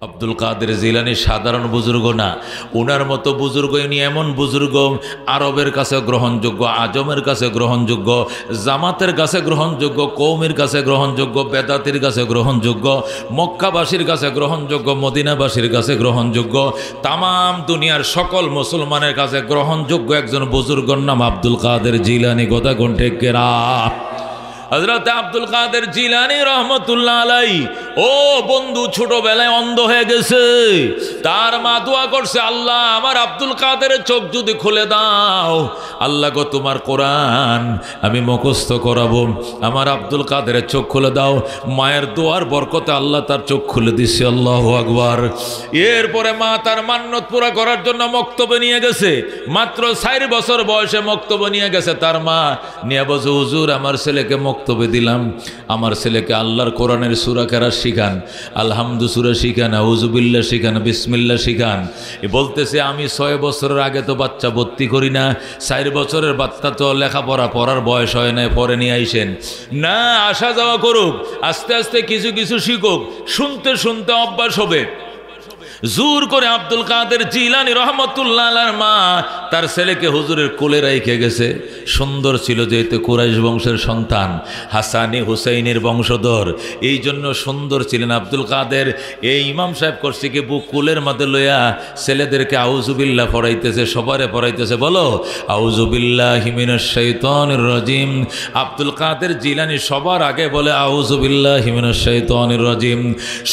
আব্দুল কাদের জিলানী সাধারণ বুজুর্গ না, ওনার মতো বুজুর্গ ইনি এমন বুজুর্গ আরবের কাছে গ্রহণযোগ্য, আজমের কাছে গ্রহণযোগ্য, জামাতের কাছে গ্রহণযোগ্য, কৌমের কাছে গ্রহণযোগ্য, বেদাতির কাছে গ্রহণযোগ্য, মক্কাবাসীর কাছে গ্রহণযোগ্য, মদিনাবাসীর কাছে গ্রহণযোগ্য, তামাম দুনিয়ার সকল মুসলমানের কাছে গ্রহণযোগ্য একজন বুজুর্গর নাম আব্দুল কাদের জিলানী। কথা কোন ঠিক কেরা? হযরত আব্দুল কাদের জিলানী রহমতুল্লাহ আলাইহি ও বন্ধু ছোটবেলায় অন্ধ হয়ে গেছে, তার মা দোয়া করছে, আল্লাহ আমার আব্দুল কাদেরের চোখ যদি খুলে দাও, আল্লাহ গো তোমার কোরআন আমি মুখস্থ করাবো, আমার আব্দুল কাদেরের চোখ খুলে দাও। মায়ের দোয়ার বরকতে আল্লাহ তার চোখ খুলে দিচ্ছে, আল্লাহু আকবার। এরপরে মা তার মান্নত পুরা করার জন্য মক্তবে নিয়ে গেছে, মাত্র 4 বছর বয়সে মক্তবে নিয়ে গেছে। তার মা নিয়ে বলছে, হুজুর আমার ছেলেকে মক্তবে দিলাম, আমার ছেলেকে আল্লাহর কোরআনের সূরা কেরাত শিখান, আলহামদু সূরা শিখান, আউযুবিল্লাহ শিখান, বিসমিল্লাহ শিখান। এ বলতেছে আমি 6 বছরের আগে তো বাচ্চা ভর্তি করি না, 4 বছরের বাচ্চা তো লেখাপড়া পড়ার বয়স হয় না, পরে নিয়ে আইসেন না, আসা যাওয়া করুক, আস্তে আস্তে কিছু কিছু শিখুক, শুনতে শুনতে অভ্যাস হবে। জোর করে আব্দুল কাদের জিলানী রহমতুল্লাহ আলাইহির মা তার ছেলেকে হুজুরের কোলে রেখে গেছে। সুন্দর ছিল, যেহেতু কুরাইশ বংশের সন্তান, হাসানি হুসাইনের বংশধর, এই জন্য সুন্দর ছিলেন আব্দুল কাদের। এই ইমাম সাহেব করছে কি বুক কোলের মধ্যে লইয়া ছেলেদেরকে আউযুবিল্লাহ পড়াইতেছে, সবারে পড়াইতেছে, বলো আউযুবিল্লাহি মিনাশ শাইতানির রাজিম। আব্দুল কাদের জিলানী সবার আগে বলে আউযুবিল্লাহি মিনাশ শাইতানির রাজিম,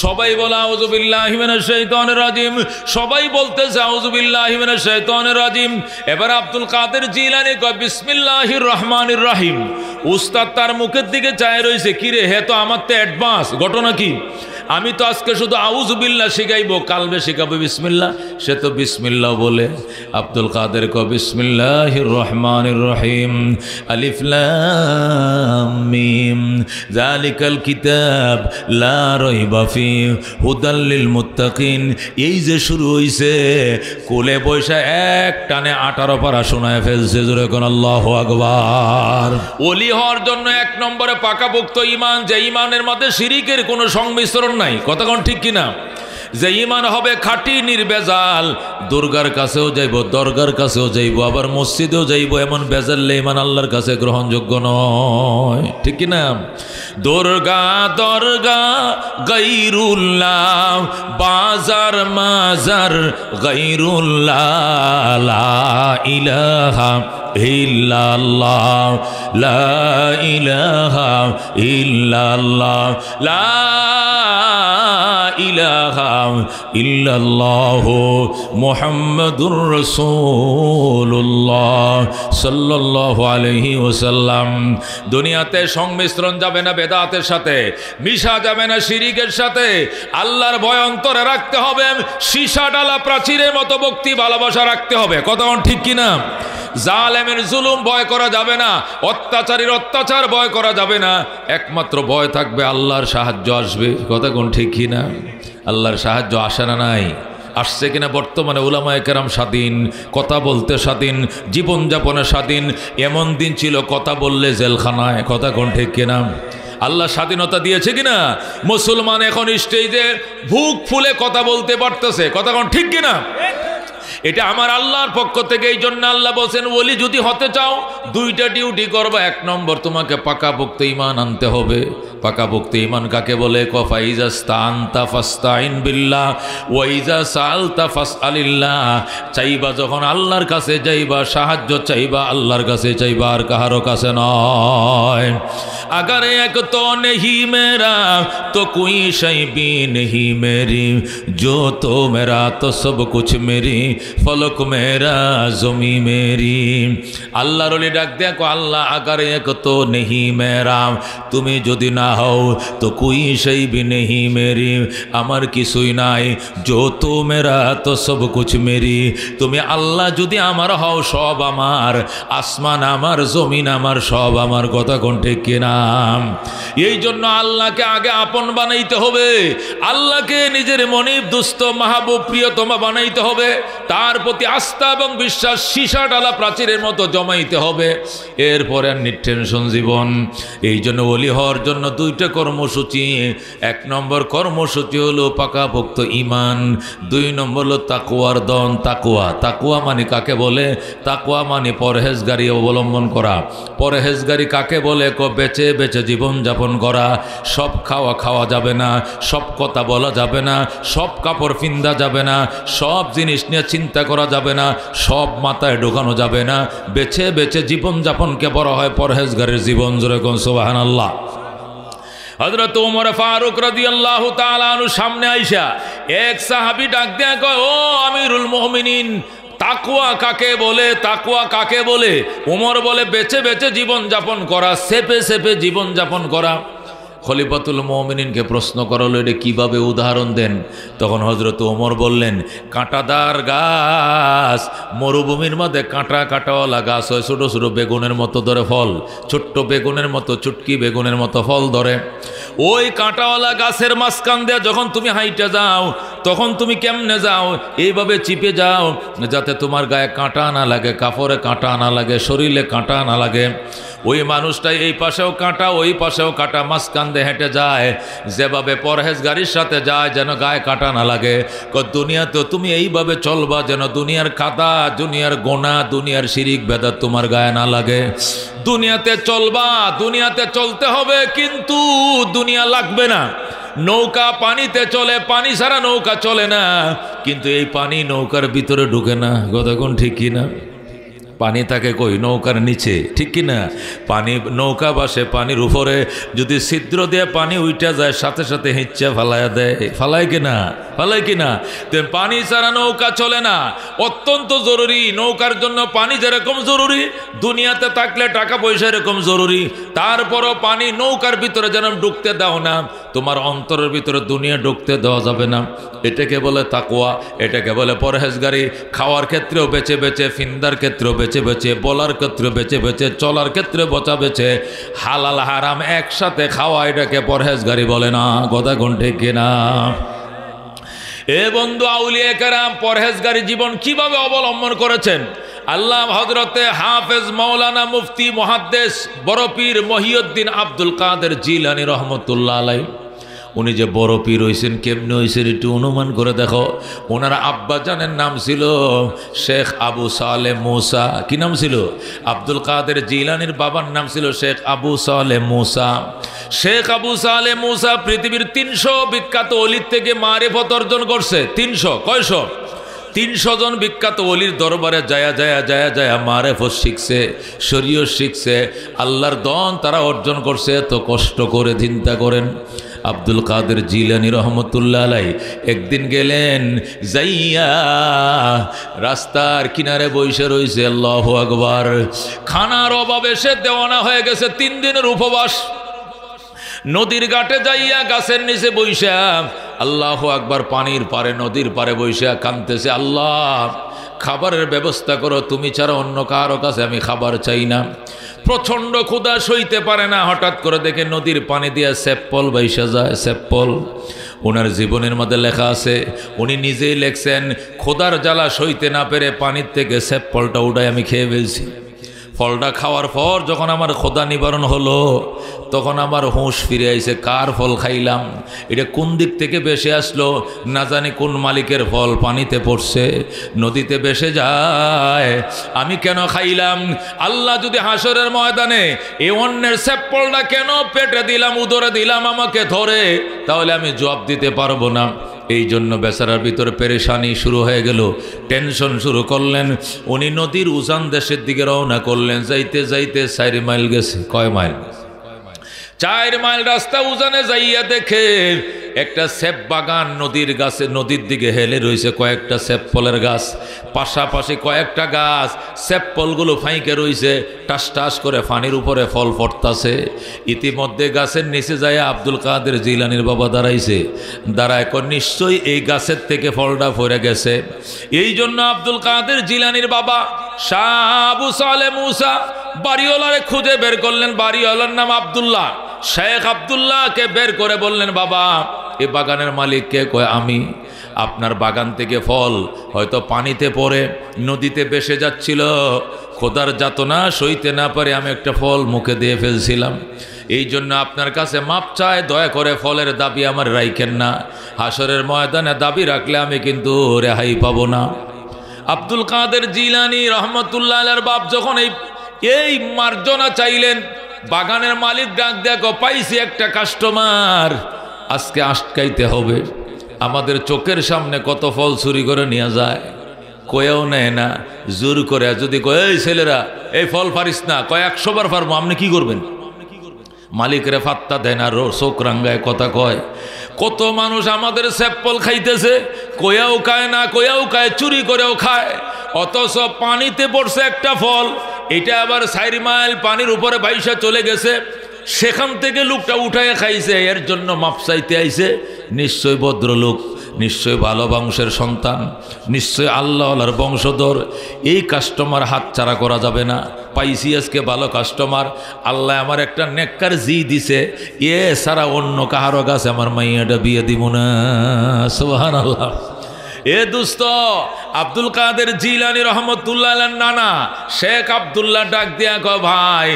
সবাই বলে আউযুবিল্লাহি মিনাশ শাইতানির রাজিম, সবাই বলতেছে আউযুবিল্লাহি মিনাশ শাইতানির রাজিম। এবার আব্দুল কাদের জিলানী কয় বিসমিল্লাহির রহমানির রহিম। উস্তাদ তার মুখের দিকে চায় রয়েছে, কিরে হে তো আমার তো অ্যাডভান্স, ঘটনা কি? আমি তো আজকে শুধু আউযুবিল্লাহ শিখাইবো, কালবে শিখাবো বিসমিল্লাহ। সে তো বিসমিল্লাহ বলে। আব্দুল কাদের কয় বিসমিল্লাহির রহমানির রহিম, আলিফ লাম মিম যালিকাল কিতাব লা রাইবা ফিহি হুদাল লিল মুত্তাকিন। এই যে শুরু হইছে, কোলে বৈশা এক টানে 18 পারা শোনায় ফেলছে। জোরে কোন আল্লাহু আকবার। ওলি হওয়ার জন্য 1 নম্বরে পাকাপোক্ত ঈমান, যে ঈমানের মধ্যে শিরিকের কোনো সংমিশ্রণ নাই। কথা কোন ঠিক কিনা? যে ঈমান হবে খাঁটি নির্বেজাল, দুর্গার কাছেও যাইব, দরগার কাছেও যাইব, আবার মসজিদেও যাইব, এমন বেজাল্লে ঈমান আল্লাহর কাছে গ্রহণযোগ্য নয়। ঠিক কিনা? দুর্গা দরগা গায়রুল্লাহ, বাজার মাজার গায়রুল্লাহ, লা ইলাহা ইল্লাল্লাহ, লা ইলাহা ইল্লাল্লাহ, লা ইলাহা ইল্লাল্লাহু মুহাম্মাদুর রাসূলুল্লাহ সাল্লাল্লাহু আলাইহি ওয়াসাল্লাম। দুনিয়াতে সংমিশ্রণ যাবে না বেদাতের সাথে, মিশা যাবে না শিরিকের সাথে। আল্লাহর ভয় অন্তরে রাখতে হবে, সীসা ডালা প্রাচীরের মতো ভক্তি ভালোবাসা রাখতে হবে। কথা ঠিক কিনা? জালেমের জুলুম ভয় করা যাবে না, অত্যাচারীর অত্যাচার ভয় করা যাবে না। একমাত্র ভয় থাকবে আল্লাহর সাহায্য আসবে। কথা কোন ঠিক কিনা? আল্লাহর সাহায্য আসে না? নাই, আসছে কিনা? বর্তমানে উলামায়ে কেরাম স্বাধীন, কথা বলতে স্বাধীন, জীবনযাপনে স্বাধীন। এমন দিন ছিল কথা বললে জেলখানায়। কথা কোন ঠিক কিনা? আল্লাহ স্বাধীনতা দিয়েছে কিনা? মুসলমান এখন স্টেজে বুক ফুলে কথা বলতে পারতেছে। কথা কোন ঠিক কিনা? এটা আমার আল্লাহর পক্ষ থেকে। এই জন্য আল্লাহ বলছেন, ওলি যদি হতে চাও 2টা ডিউটি করবা। 1 নম্বর, তোমাকে পাকাপোক্ত ঈমান আনতে হবে। পাকাপোক্ত ঈমান কাকে বলে? ফাইজা স্তানতা ফাস্তাইন বিল্লাহ ওয়া ইজা সালতা ফাসআলিল্লাহ। চাইবা যখন আল্লাহর কাছে যাইবা, সাহায্য চাইবা আল্লাহর কাছে চাইবা, আর কারো কাছে নয়। अगर एक तो नहीं मेरा तो कोई शै भी नहीं मेरी, जो तो मेरा तो सब कुछ मेरी, फलक मेरा जमी मेरी। আল্লাহর ওলি ডাক দেয়া কো, আল্লাহ अगर एक तो नहीं मेरा, তুমি যদি না হও তো कोई शै भी नहीं मेरी, আমার কিছুই নাই। जो तो मेरा तो सब कुछ मेरी, তুমি আল্লাহ যদি আমার হও, সব আমার, আসমান আমার, জমিন আমার, সব আমার। কথা কোন ঠিক কিনা? এই জন্য আল্লাহকে আগে আপন বানাইতে হবে, আল্লাহকে নিজের মনিব, দুস্থ, মাহবুব, প্রিয়তমা বানাইতে হবে। তার প্রতি আস্থা এবং বিশ্বাস সীসা ডালা প্রাচীরের মতো জমাইতে হবে। এরপরে আর নিটেনশন জীবন। এই জন্য ওলি হওয়ার জন্য দুইটা কর্মসূচি। এক নম্বর কর্মসূচি হলো পাকাপোক্ত ঈমান, দুই নম্বর হলো তাকওয়ার দন। তাকওয়া মানে কাকে বলে? তাকওয়া মানে পরহেজগারি অবলম্বন করা। পরহেজগারি কাকে বলে? বেঁচে বেঁচে জীবন যাপন করা। সব খাওয়া যাবে না, সব কথা বলা যাবে না, সব কাপড় ফিন্দা যাবে না, সব জিনিস নিয়ে চিন্তা করা যাবে না, সব মাথায় ঢোকানো যাবে না। বেছে বেছে জীবন যাপনকে বলা হয় পরহেজগারের জীবন। জোরে কোন সুবহানাল্লাহ। হযরত ওমর ফারুক রাদিয়াল্লাহু তাআলা আনহু সামনে আইসা এক সাহাবী ডাক দেয়া কয়, ও আমিরুল মুমিনিন, তাকওয়া কাকে বলে? তাকওয়া কাকে বলে? ওমর বলে, বেছে বেছে জীবন যাপন করা, সেপে সেপে জীবন যাপন করা। খলিফাতুল মুমিনিনকে প্রশ্ন করা হলো, এটা কীভাবে উদাহরণ দেন? তখন হযরত ওমর বললেন, কাঁটাদার গাছ, মরুভূমির মধ্যে কাঁটা কাঁটাওয়ালা গাছ হয়, ছোটো ছোটো বেগুনের মতো ধরে ফল, ছোট্ট বেগুনের মতো, চুটকি বেগুনের মতো ফল ধরে। ওই কাঁটাওয়ালা গাছের মাঝখান দিয়ে যখন তুমি হাইটে যাও, তখন তুমি কেমনে যাও? এইভাবে চিপে যাও যাতে তোমার গায়ে কাঁটা না লাগে, কাপড়ে কাঁটা না লাগে, শরীরে কাঁটা না লাগে। ওই মানুষটা এই পাশেও কাঁটা, ওই পাশেও কাঁটা, মাঝখান দিয়ে হেঁটে যায়, যেভাবে পরহেজগারির সাথে যায় যেন গায়ে কাঁটা না লাগে। দুনিয়াতেও তুমি এইভাবে চলবা যেন দুনিয়ার কাদা, দুনিয়ার গোনা, দুনিয়ার শিরিক বেদাত তোমার গায়ে না লাগে। দুনিয়াতে চলবা, দুনিয়াতে চলতে হবে, কিন্তু দুনিয়া লাগবে না। নৌকা পানিতে চলে, পানি ছাড়া নৌকা চলে না, কিন্তু এই পানি নৌকার ভিতরে ঢুকে না। কথা কোন ঠিক কিনা? পানি থাকে কই? নৌকার নিচে, ঠিক কিনা? পানি নৌকা বাসে পানির উপরে, যদি ছিদ্র দিয়ে পানি উইটা যায় সাথে সাথে হিচ্ছা ফালাইয়া দেয়। ফালায় কিনা? ফালায় কিনা? তেমন পানি ছাড়া নৌকা চলে না। অত্যন্ত জরুরি। নৌকার জন্য পানি যেরকম জরুরি, দুনিয়াতে থাকলে টাকা পয়সা এরকম জরুরি। তারপরও পানি নৌকার ভিতরে যেন ঢুকতে দাও না, তোমার অন্তরের ভিতরে দুনিয়া ঢুকতে দেওয়া যাবে না। এটাকে বলে তাকওয়া, এটাকে বলে পরহেজগারি। খাওয়ার ক্ষেত্রেও বেছে বেছে, ফিন্দার ক্ষেত্রেও বেছে বেছে, বলার ক্ষেত্রে বেছে বেছে, চলার ক্ষেত্রে বচা বেছে, হালাল হারাম একসাথে খাওয়া, এটাকে পরহেজগারি বলে না। কথা কোন ঠিক কিনা? এ বন্ধু, আউলিয়া কেরাম পরহেজগারি জীবন কিভাবে অবলম্বন করেছেন? আল্লাহ হযরতে হাফেজ মাওলানা মুফতি মুহাদ্দিস বড় পীর মহিউদ্দিন আব্দুল কাদের জিলানী রহমতুল্লাহ আলাইহি, উনি যে বড় পীর হয়েছেন, কেমনে হয়েছেন একটু অনুমান করে দেখো। ওনার আব্বাজানের নাম ছিল শেখ আবু সালেহ মুসা। কি নাম ছিল? আব্দুল কাদের জিলানীর বাবার নাম ছিল শেখ আবু সালেহ মুসা। শেখ আবু সালেহ মুসা পৃথিবীর 300 বিখ্যাত অলির থেকে মারিফত অর্জন করছে। 300, কয়শো? 300 জন বিখ্যাত অলির দরবারে যায় মারিফত শিখছে, শরীয়ত শিখছে, আল্লাহর দন তারা অর্জন করছে। এত কষ্ট করে চিন্তা করেন। আব্দুল কাদের জিলানী রহমতুল্লাহ আলাইহি একদিন গেলেন, যাইয়া রাস্তার কিনারে বসে রয়েছে, আল্লাহু আকবার। খানার অভাবে সে দেওয়ানা হয়ে গেছে, 3 দিনের উপবাস। নদীর ঘাটে যাইয়া গাছের নিচে বইসা, আল্লাহু আকবার, পানির পারে, নদীর পারে বইসা কাঁদতেছে, আল্লাহ খাবারের ব্যবস্থা করো, তুমি ছাড়া অন্য কারো কাছে আমি খাবার চাই না। প্রচণ্ড ক্ষুধা সইতে পারে না। হঠাৎ করে দেখে নদীর পানি দিয়ে সেপ্পল বাইসা যায়। সেপ্পল ওনার জীবনের মধ্যে লেখা আছে, উনি নিজেই লেখছেন, ক্ষুধার জ্বালা সইতে না পেরে পানির থেকে সেপ্পলটা উঠাই আমি খেয়ে ফেলছি। ফলটা খাওয়ার পর যখন আমার ক্ষুধা নিবারণ হলো, তখন আমার হুঁশ ফিরে আইছে, কার ফল খাইলাম, এটা কোন দিক থেকে ভেসে আসলো, না জানি কোন মালিকের ফল পানিতে পড়ছে, নদীতে ভেসে যায়, আমি কেন খাইলাম? আল্লাহ যদি হাসরের ময়দানে এই অন্যের সেপ্পলটা কেন পেটে দিলাম, উদরে দিলাম আমাকে ধরে, তাহলে আমি জবাব দিতে পারবো না। এই জন্য বেচারার ভিতরে পেরেশানি শুরু হয়ে গেল, টেনশন শুরু করলেন। উনি নদীর উজান দেশের দিকে রওনা করলেন। যাইতে যাইতে 4 মাইল গেছে। কয় মাইল? 4 মাইল রাস্তা উজানে যাইয়া দেখে একটা সেপ বাগান নদীর গাছে, নদীর দিকে হেলে রয়েছে কয়েকটা সেপ্পলের গাছ, পাশাপাশি কয়েকটা গাছ, সেপ্পলগুলো ফাঁইকে রয়েছে, টাস টাস করে ফানির উপরে ফল পড়তাছে। ইতিমধ্যে গাছের নিচে যায় আব্দুল কাদের জিলানীর বাবা দাঁড়াইছে। দাঁড়ায় নিশ্চয়ই এই গাছের থেকে ফলটা পড়ে গেছে। এই জন্য আব্দুল কাদের জিলানীর বাবা শাহ আবু সালেহ মুসা বাড়িওয়ালারে খুঁজে বের করলেন। বাড়িওয়ালার নাম আব্দুল্লাহ। শেখ আব্দুল্লাহকে বের করে বললেন, বাবা এ বাগানের মালিক কে? কয় আমি। আপনার বাগান থেকে ফল হয়তো পানিতে পড়ে নদীতে ভেসে যাচ্ছিল, খোদার যাতনা সইতে না পারে আমি একটা ফল মুখে দিয়ে ফেলছিলাম, এই জন্য আপনার কাছে মাপ চায়, দয়া করে ফলের দাবি আমার রাইখেন না। হাসরের ময়দানে দাবি রাখলে আমি কিন্তু রেহাই পাবো না। আব্দুল কাদের জিলানী রহমতুল্লাহ আলাইহির বাপ যখন এই মার্জনা চাইলেন, বাগানের মালিক ডাক দেখো, পাইছি একটা কাস্টমার, আজকে আটকাইতে হবে। আমাদের চোখের সামনে কত ফল চুরি করে নিয়ে যায়, কয়েও নেয় না, জোর করে যদি কয় এই ছেলেরা এই ফল পারিস না, কয় 100 বার পারবো, আপনি কি করবেন? মালিকরে ফাত্তা দেয় না, চোখ রাঙ্গায় কথা কয়। কত মানুষ আমাদের স্যাপল খাইতেছে, কয়াও খায় না, কয়াও খায়, চুরি করেও খায়, অথচ পানিতে পড়ছে একটা ফল, এটা আবার 4 মাইল পানির উপরে ভাইসা চলে গেছে, সেখান থেকে লোকটা উঠায় খাইছে, এর জন্য মাপ চাইতে আইছে। নিশ্চয় ভদ্রলোক, নিশ্চয় ভালো বংশের সন্তান, নিশ্চয় আল্লাহর বংশধর, এই কাস্টমার হাতছাড়া করা যাবে না। পাইছি আজকে ভালো কাস্টমার, আল্লাহ আমার একটা নেককার জি দিছে, এ সারা অন্য কাহারও কাছে আমার মাইয়াটা বিয়ে দিব না। সুবহানাল্লাহ। এ দোস্ত, আব্দুল কাদের জিলানী রহমতুল্লাহ আলাইহির নানা শেখ আব্দুল্লাহ ডাক দিয়া কয়, ভাই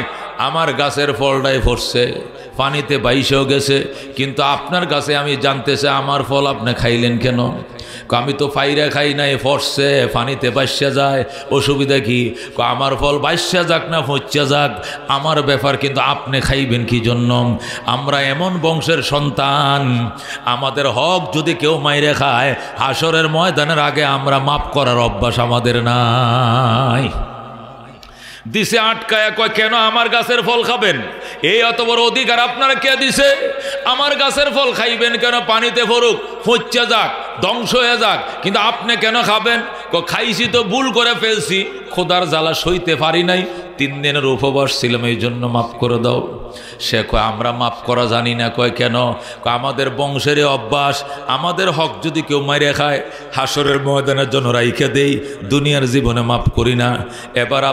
আমার গাছের ফলটাই ফরছে, পানিতে বাইশেও গেছে, কিন্তু আপনার কাছে আমি জানতে চাই আমার ফল আপনি খাইলেন কেন? আমি তো ফাইরা খাই নাই, ফরছে পানিতে বাইশা যায়, অসুবিধা কি? আমার ফল বাইশা যাক না ফচ্চা যাক, আমার ব্যাপার, কিন্তু আপনি খাইবেন কি জন্য? আমরা এমন বংশের সন্তান, আমাদের হক যদি কেউ মাইরে খায়, হাসরের ময়দানের আগে আমরা মাফ করার অভ্যাস আমাদের নাই। দিছে আটকায়া, কয় কেন আমার গাছের ফল খাবেন? এই অত বড় অধিকার আপনারা কে দিছে? আমার গাছের ফল খাইবেন কেন? পানিতে পড়ুক, ফচ্চা যাক, ধ্বংস হয়ে যাক, কিন্তু আপনি কেন খাবেন? খাইছি তো ভুল করে ফেলছি, খোদার জ্বালা সইতে পারি নাই, 3 দিনের উপবাস ছিলাম, এই জন্য মাফ করে দাও। সে কয় আমরা মাফ করা জানি না। কয় কেন? আমাদের বংশের অভ্যাস, আমাদের হক যদি কেউ মাইরে খায়, হাসরের ময়দানের জন্য রাইখে দেই, দুনিয়ার জীবনে মাফ করি না। এবার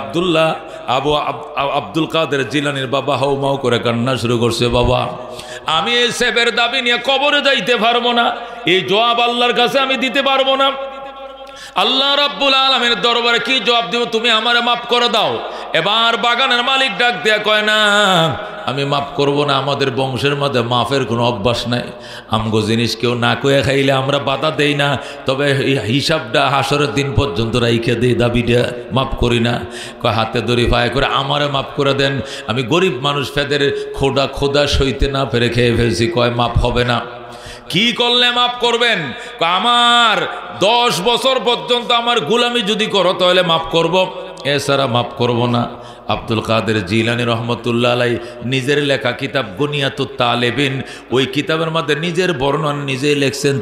আব্দুল কাদের জিলানীর বাবা হাউ মাউ করে কান্না শুরু করছে, বাবা আমি এই সেবের দাবি নিয়ে কবরে যাইতে পারবো না, এই জবাব আল্লাহর কাছে আমি দিতে পারবো না। আল্লাহ রাব্বুল আলামিনের দরবারে কি জবাব দিব? তুমি আমারে মাফ করে দাও। এবার বাগানের মালিক ডাক দেয়া কয়, না আমি মাফ করব না, আমাদের বংশের মধ্যে মাফের কোনো অভ্যাস নাই, আমগো জিনিস কেউ না কয়ে খাইলে আমরা বাধা দেই না, তবে হিসাবটা হাসরের দিন পর্যন্ত রাইখে দিই, দাবিটা মাফ করি না। কয় হাতে দড়ি পায়ে করে আমারে মাফ করে দেন, আমি গরিব মানুষ, ফেদের খোদা সইতে না পেরে খেয়ে ফেলছি। কয় মাফ হবে না। কি করলে মাফ করবেন? আমার 10 বছর পর্যন্ত আমার গোলামি যদি করো তাহলে মাফ করব, এছাড়া মাফ করব না। আব্দুল কাদের জিলানী রহমতুল্লাহ আলাইহি নিজের লেখা কিতাব বুনিয়াতুত তালেবিন, ওই কিতাবের মধ্যে নিজের বর্ণনা নিজেই লিখছেন।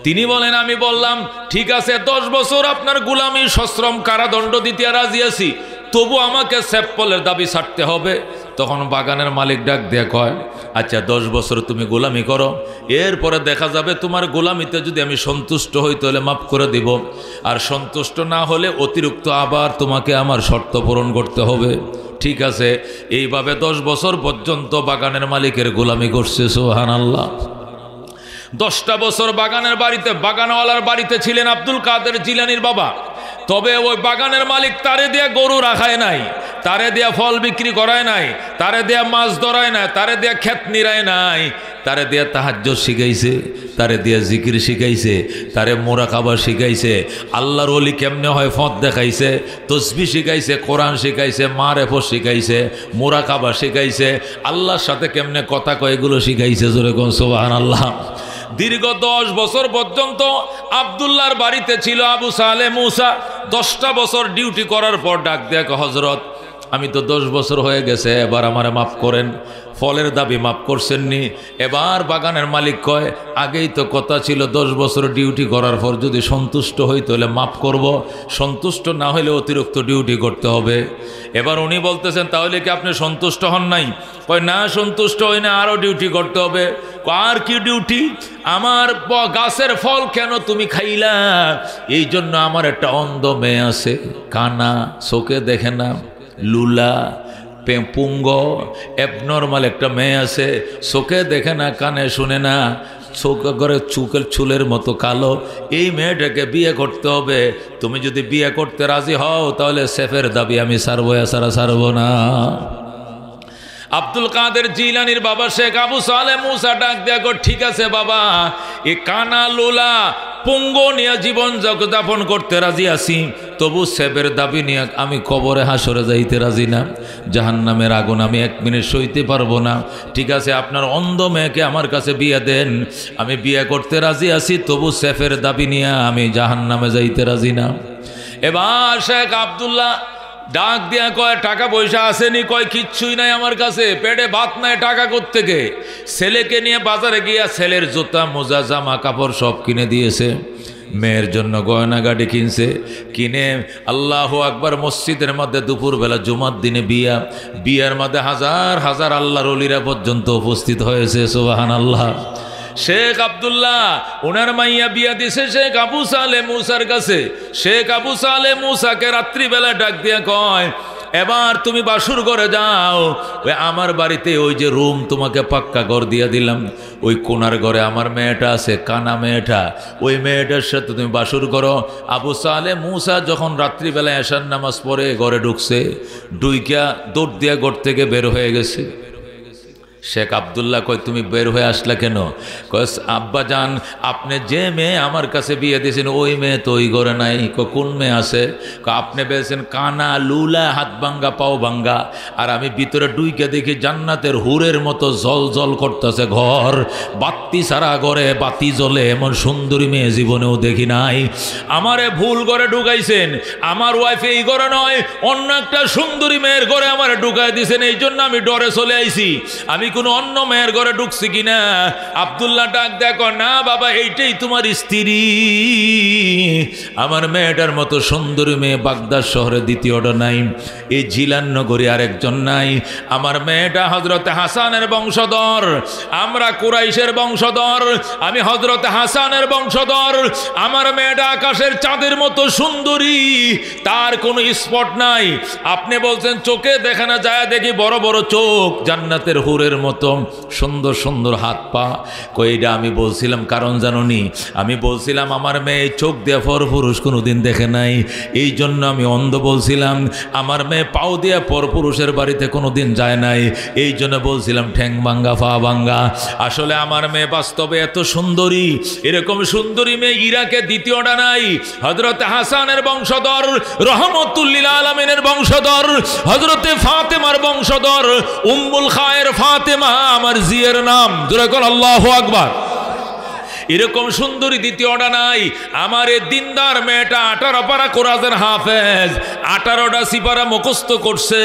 তিনি বলেন আমি বললাম ঠিক আছে 10 বছর আপনার গোলামি সশ্রম কারাদণ্ড দিতে রাজি আছি, তবু আমাকে স্যাপলের দাবি ছাড়তে হবে। তখন বাগানের মালিক ডাক দিয়ে কয়, আচ্ছা 10 বছর তুমি গোলামি করো, এরপরে দেখা যাবে তোমার গোলামিতে যদি আমি সন্তুষ্ট হই তাহলে মাফ করে দিব, আর সন্তুষ্ট না হলে অতিরিক্ত আবার তোমাকে আমার শর্ত পূরণ করতে হবে। ঠিক আছে। এইভাবে 10 বছর পর্যন্ত বাগানের মালিকের গোলামি করছে। সুবহানাল্লাহ। 10টা বছর বাগানওয়ালার বাড়িতে ছিলেন আব্দুল কাদের জিলানীর বাবা। তবে ওই বাগানের মালিক তারে দিয়া গরু রাখায় নাই, তারে দিয়া ফল বিক্রি করায় নাই, তারে দিয়া মাছ ধরায় নাই, তারে দিয়া ক্ষেত নিরায় নাই, তারে দিয়া তাহাজ্জুদ শিখাইছে, তারে দিয়া জিকির শিখাইছে, তারে মুরাকাবা শিখাইছে, আল্লাহর ওলি কেমনে হয় ফত দেখাইছে, তসবিহ শিখাইছে, কোরআন শিখাইছে, মারেফত শিখাইছে, মুরাকাবা শিখাইছে, আল্লাহর সাথে কেমনে কথা কয় এগুলো শিখাইছে। জোরে কোন সুবহানাল্লাহ। দীর্ঘ 10 বছর পর্যন্ত আব্দুল্লাহর বাড়িতে ছিল আবু সালেহ মুসা। 10টা বছর ডিউটি করার পর ডাক দেয়া, হযরত আমি তো 10 বছর হয়ে গেছে, এবার আমারে মাফ করেন। ফলের দাবি মাফ করছেননি। এবার বাগানের মালিক কয়, আগেই তো কথা ছিল 10 বছর ডিউটি করার পর যদি সন্তুষ্ট হই তাহলে মাফ করব, সন্তুষ্ট না হলে অতিরিক্ত ডিউটি করতে হবে। এবার উনি বলতেছেন, তাহলে কি আপনি সন্তুষ্ট হন নাই? কয় না, সন্তুষ্ট হই না, আরও ডিউটি করতে হবে। আর কি ডিউটি? আমার গাছের ফল কেন তুমি খাইলা? এই জন্য আমার একটা অন্ধ মেয়ে আছে, কানা, চোখে দেখে না, লুলা, পুঙ্গ, অ্যাবনর্মাল একটা মেয়ে আছে, চোখে দেখে না, কানে শুনে না, চোখ করে চুলের মতো কালো, এই মেয়েটাকে বিয়ে করতে হবে। তুমি যদি বিয়ে করতে রাজি হও তাহলে সেফের দাবি আমি ছাড়বো, এছাড়া ছাড়বো না। আব্দুল কাদের জিলানির বাবা শেখ আবু সালেহ মুসা ডাক দেয়া কর, ঠিক আছে বাবা, এ কানা লোলা পুঙ্গ নিয়ে জীবন যাপন করতে রাজি আছি, তবু সেবের দাবি নিয়ে আমি কবরে হাসরে যাইতে রাজি না। জাহান্নামের আগুন আমি 1 মিনিট সইতে পারবো না। ঠিক আছে, আপনার অন্ধ মেয়েকে আমার কাছে বিয়ে দেন, আমি বিয়ে করতে রাজি আছি, তবু সেফের দাবি নিয়ে আমি জাহান্নামে যাইতে রাজি না। এবার শেখ আব্দুল্লাহ ডাক দিয়া কয়, টাকা পয়সা আসেনি? কয়, কিচ্ছুই নাই আমার কাছে, পেটে ভাত নাই, টাকা কোত্থেকে? ছেলেকে নিয়ে বাজারে গিয়া ছেলের জুতা মোজা জামা কাপড় সব কিনে দিয়েছে, মেয়ের জন্য গয়না গাড়ি কিনছে, কিনে আল্লাহু আকবার মসজিদের মধ্যে দুপুরবেলা জুমার দিনে বিয়ার মধ্যে হাজার হাজার আল্লাহর ওলিরা পর্যন্ত উপস্থিত হয়েছে। সুবহানাল্লাহ। শেখ আব্দুল্লাহ ওনার মাইয়া বিয়া দিছে শেখ আবু সালেহ মুসার কাছে। শেখ আবু সালেহ মুসাকে রাত্রিবেলা ডাক দিয়া কয়, এবার তুমি বাসুর ঘরে যাও, ওই আমার বাড়িতে ওই যে রুম তোমাকে পাক্কা ঘর দিয়া দিলাম, ওই কোনার ঘরে আমার মেয়েটা আছে, কানা মেয়েটা, ওই মেয়েটার সাথে তুমি বাসুর করো। আবু সালেহ মুসা যখন রাত্রিবেলা এশার নামাজ পড়ে ঘরে ঢুকছে, ডুইকা দৌড় দিয়া ঘর থেকে বের হয়ে গেছে। শেখ আব্দুল্লাহ কয়, তুমি বের হয়ে আসলা কেন? কয়, আব্বা জান, আপনি যে মেয়ে আমার কাছে বিয়ে দিয়েছেন ওই মেয়ে তো ওই ঘরে নাই। কোন মেয়ে আছে? আপনি বলেছেন কানা লুলা, হাত ভাঙ্গা পাও ভাঙ্গা, আর আমি ভিতরে ডুইকে দেখি জান্নাতের হুরের মতো জল জল করতেছে ঘর, বাতি সারা ঘরে বাতি জ্বলে, এমন সুন্দরী মেয়ে জীবনেও দেখি নাই। আমারে ভুল ঘরে ঢুকাইছেন, আমার ওয়াইফ এই ঘরে নয়, অন্য একটা সুন্দরী মেয়ের ঘরে আমার ঢুকাই দিয়েছেন, এই জন্য আমি ডরে চলে আইছি, আমি কোনো অন্য মেয়ের ঘরে ঢুকছি কিনা। আব্দুল্লাহ ডাক দেখো, না বাবা, এইটাই তোমার স্ত্রী, আমার মেয়েটার মতো সুন্দরী মেয়ে বাগদাদ শহরে দ্বিতীয়টা নাই, এই জিলাননগরী আরেকজন নাই। আমার মেয়েটা হযরতে হাসানের বংশধর, আমরা কুরাইশের বংশধর, আমি হযরতে হাসানের বংশধর। আমার মেয়েটা আকাশের চাঁদের মতো সুন্দরী, তার কোনো স্পট নাই। আপনি বলছেন চোখে দেখা না যায়, দেখি বড় বড় চোখ, জান্নাতের হুরের মতো সুন্দর সুন্দর হাত পা। কইটা আমি বলছিলাম কারণ জানোনি? আমি বলছিলাম আমার মেয়ে চোখ দিয়ে পর পুরুষ কোনোদিন দেখে নাই, এই জন্য আমি অন্ধ বলছিলাম। আমার মেয়ে পাও দিয়ে পর পুরুষের বাড়িতে কোনোদিন যায় নাই, এই জন্য বলছিলাম ঠ্যাং ভাঙ্গা পা ভাঙ্গা। আসলে আমার মেয়ে বাস্তবে এত সুন্দরী, এরকম সুন্দরী মেয়ে ইরাকে দ্বিতীয়টা নাই। হযরতে হাসানের বংশধর, রহমতুল্লিল আলামিনের বংশধর, হযরতে ফাতেমার বংশধর, উম্মুল খায়ের ফাতেমা আমার জিয়ের নাম, জোরে কর আল্লাহু আকবার। এরকম সুন্দরী দ্বিতীয়টা নাই। আমার এই দিনদার মেয়েটা 18 পারা কোরআনের হাফেজ, 18টা সিপারা মুখস্থ করছে,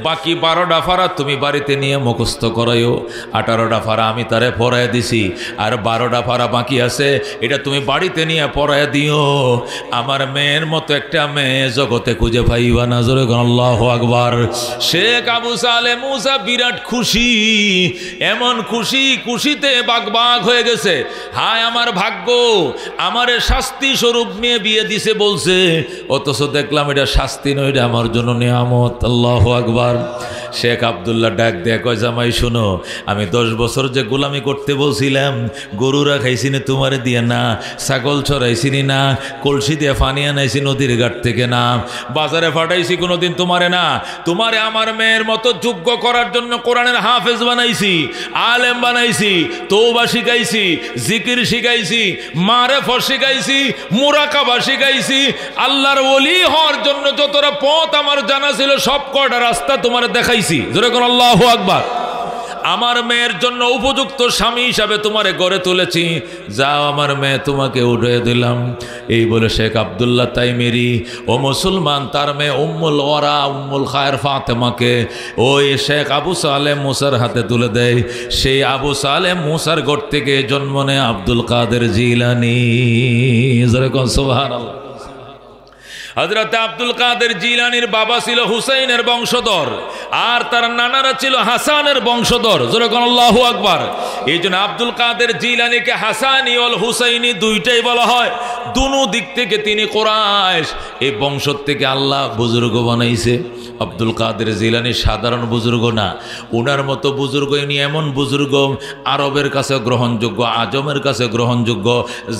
বাকি 12টা পারা তুমি বাড়িতে নিয়ে মুখস্থ করাইও। 18টা পারা আমি তারে পড়ায় দিছি, আর 12টা পারা বাকি আছে, এটা তুমি বাড়িতে নিয়ে পড়ায় দিও। আমার মেয়ের মতো একটা মেয়ে জগতে খুঁজে পাইবা না, জোরে আল্লাহু আকবার। শেখ আবু সালেহ মুসা বিরাট খুশি, এমন খুশি, খুশিতে বাগবাগ হয়ে গেছে। হায় আমার ভাগ্য, আমার শাস্তি স্বরূপ মেয়ে বিয়ে দিছে বলছে, অথচ দেখলাম এটা শাস্তি নয়, এটা আমার জন্য নিয়ামত। আল্লাহু আকবার। শেখ আব্দুল্লাহ ডাক দেয়া কয়, জামাই শোনো, আমি 10 বছর যে গোলামি করতে বলছিলাম, গরুরা খাইছিনি তোমারে দিয়ে না, ছাগল চড়াইছিনি না, কলসি দিয়ে পানি আনাইছি নদীর ঘাট থেকে না, বাজারে ফাটাইছি কোনোদিন তোমারে না, তোমারে আমার মেয়ের মতো যোগ্য করার জন্য কোরআনের হাফেজ বানাইছি, আলেম বানাইছি, তওবা শিখাইছি, জিকির শিখাইছি, মারেফত শিখাইছি, মুরাকাবা শিখাইছি, আল্লাহর ওলি হওয়ার জন্য যতটা পথ আমার জানা ছিল সব কটা রাস্তা তোমার দেখাইছি। জোরে কোন আল্লাহু আকবার। আমার মেয়ের জন্য উপযুক্ত স্বামী হিসাবে তোমারে গড়ে তুলেছি, যাও আমার মেয়ে তোমাকে উঠে দিলাম। এই বলে শেখ আব্দুল্লাহ তাইমিরি ও মুসলমান তার মেয়ে উম্মুল ওয়ারা উম্মুল খায়ের ফাতেমাকে ওই শেখ আবু সালেহ মুসার হাতে তুলে দেয়। সেই আবু সালেহ মুসার ঘর থেকে জন্ম নেয় আব্দুল কাদের জিলানী। সুবহানাল্লাহ। হযরত আব্দুল কাদের জিলানীর বাবা ছিল হুসাইনের বংশধর, আর তার নানারা ছিল হাসানের বংশধর। জোরে কোন আল্লাহু আকবার। এই জন্য আব্দুল কাদের জিলানীকে হাসানি ওল হুসাইনি দুইটাই বলা হয়। দুনো দিক থেকে তিনি কুরাইশ, এই বংশ থেকে আল্লাহ বুজুর্গ বানাইছে। আব্দুল কাদের জিলানী সাধারণ বুজুর্গ না, ওনার মতো বুজুর্গ ইনি এমন বুজুর্গ আরবের কাছে গ্রহণযোগ্য, আজমের কাছে গ্রহণযোগ্য,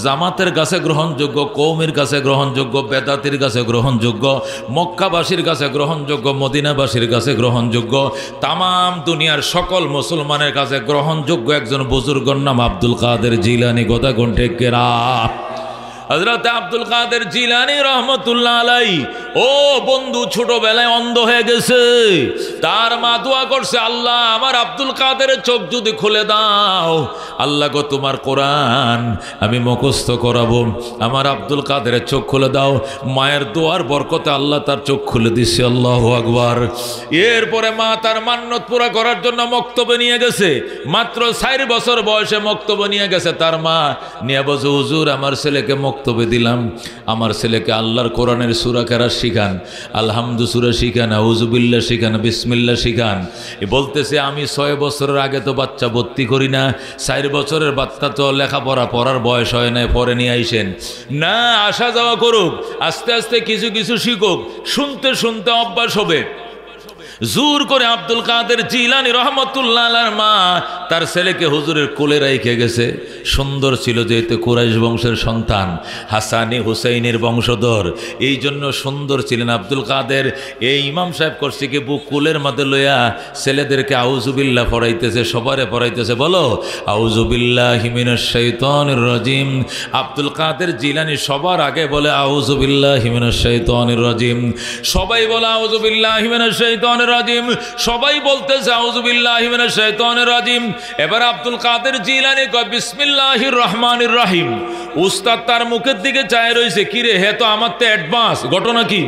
জামাতের কাছে গ্রহণযোগ্য, কওমের কাছে গ্রহণযোগ্য, বেদাতির কাছে গ্রহণযোগ্য, মক্কাবাসীর কাছে গ্রহণযোগ্য, মদিনাবাসীর কাছে গ্রহণযোগ্য, তামাম দুনিয়ার সকল মুসলমানের কাছে গ্রহণযোগ্য একজন বুজুর্গর নাম আব্দুল কাদের জিলানী। কথা কোন ঠিক কেরা? হযরত আব্দুল কাদের জিলানী রহমতুল্লাহ আলাইহি ও বন্ধু ছোটবেলায় অন্ধ হয়ে গেছে, তার মা দোয়া করছে, আল্লাহ আমার আব্দুল কাদেরের চোখ যদি খুলে দাও, আল্লাহ গো তোমার কোরআন আমি মুখস্থ করাবো, আমার আব্দুল কাদেরের চোখ খুলে দাও। মায়ের দোয়ার বরকতে আল্লাহ তার চোখ খুলে দিচ্ছে। আল্লাহু আকবার। এরপরে মা তার মান্নত পুরা করার জন্য মক্তবে নিয়ে গেছে, মাত্র 4 বছর বয়সে মক্তবে নিয়ে গেছে। তার মা নিয়ে বলছে, হুজুর আমার ছেলেকে মক্তবে দিলাম, আমার ছেলেকে আল্লাহর কোরআনের সূরা কেরাত শিখান, আলহামদু সূরা শিখান, আউযুবিল্লাহ শিখান, বিসমিল্লাহ শিখান। বলতেছে আমি 6 বছরের আগে তো বাচ্চা ভর্তি করি না, 4 বছরের বাচ্চা তো লেখাপড়া পড়ার বয়স হয় না, পরে নিয়ে আইসেন না, আসা যাওয়া করুক, আস্তে আস্তে কিছু কিছু শিখুক, শুনতে শুনতে অভ্যাস হবে। জোর করে আব্দুল কাদের জিলানী রহমতুল্লাহ আলাইহির মা তার ছেলেকে হুজুরের কোলে রেখে গেছে। সুন্দর ছিল, যেহেতু কুরাইশ বংশের সন্তান, হাসানি হুসাইনের বংশধর, এই জন্য সুন্দর ছিলেন আব্দুল কাদের। এই ইমাম সাহেব করছে কি বুক কোলের মধ্যে লইয়া ছেলেদেরকে আউযুবিল্লাহ পড়াইতেছে, সবারে পড়াইতেছে, বলো আউযুবিল্লাহি মিনাশ শাইতানির রাজিম। আব্দুল কাদের জিলানী সবার আগে বলে আউযুবিল্লাহি মিনাশ শাইতানির রাজিম, সবাই বলে আউযুবিল্লাহি মিনাশ শাইতানির রাজিম, সবাই বলতেছে আউযুবিল্লাহি মিনাশ শাইতানির রাজিম। এবার আব্দুল কাদের জিলানী কয় বিসমিল্লাহির রহমানির রহিম। উস্তাদ তার মুখের দিকে চায় রইছে, কি রে হে তো আমার তো অ্যাডভান্স, ঘটনা কি?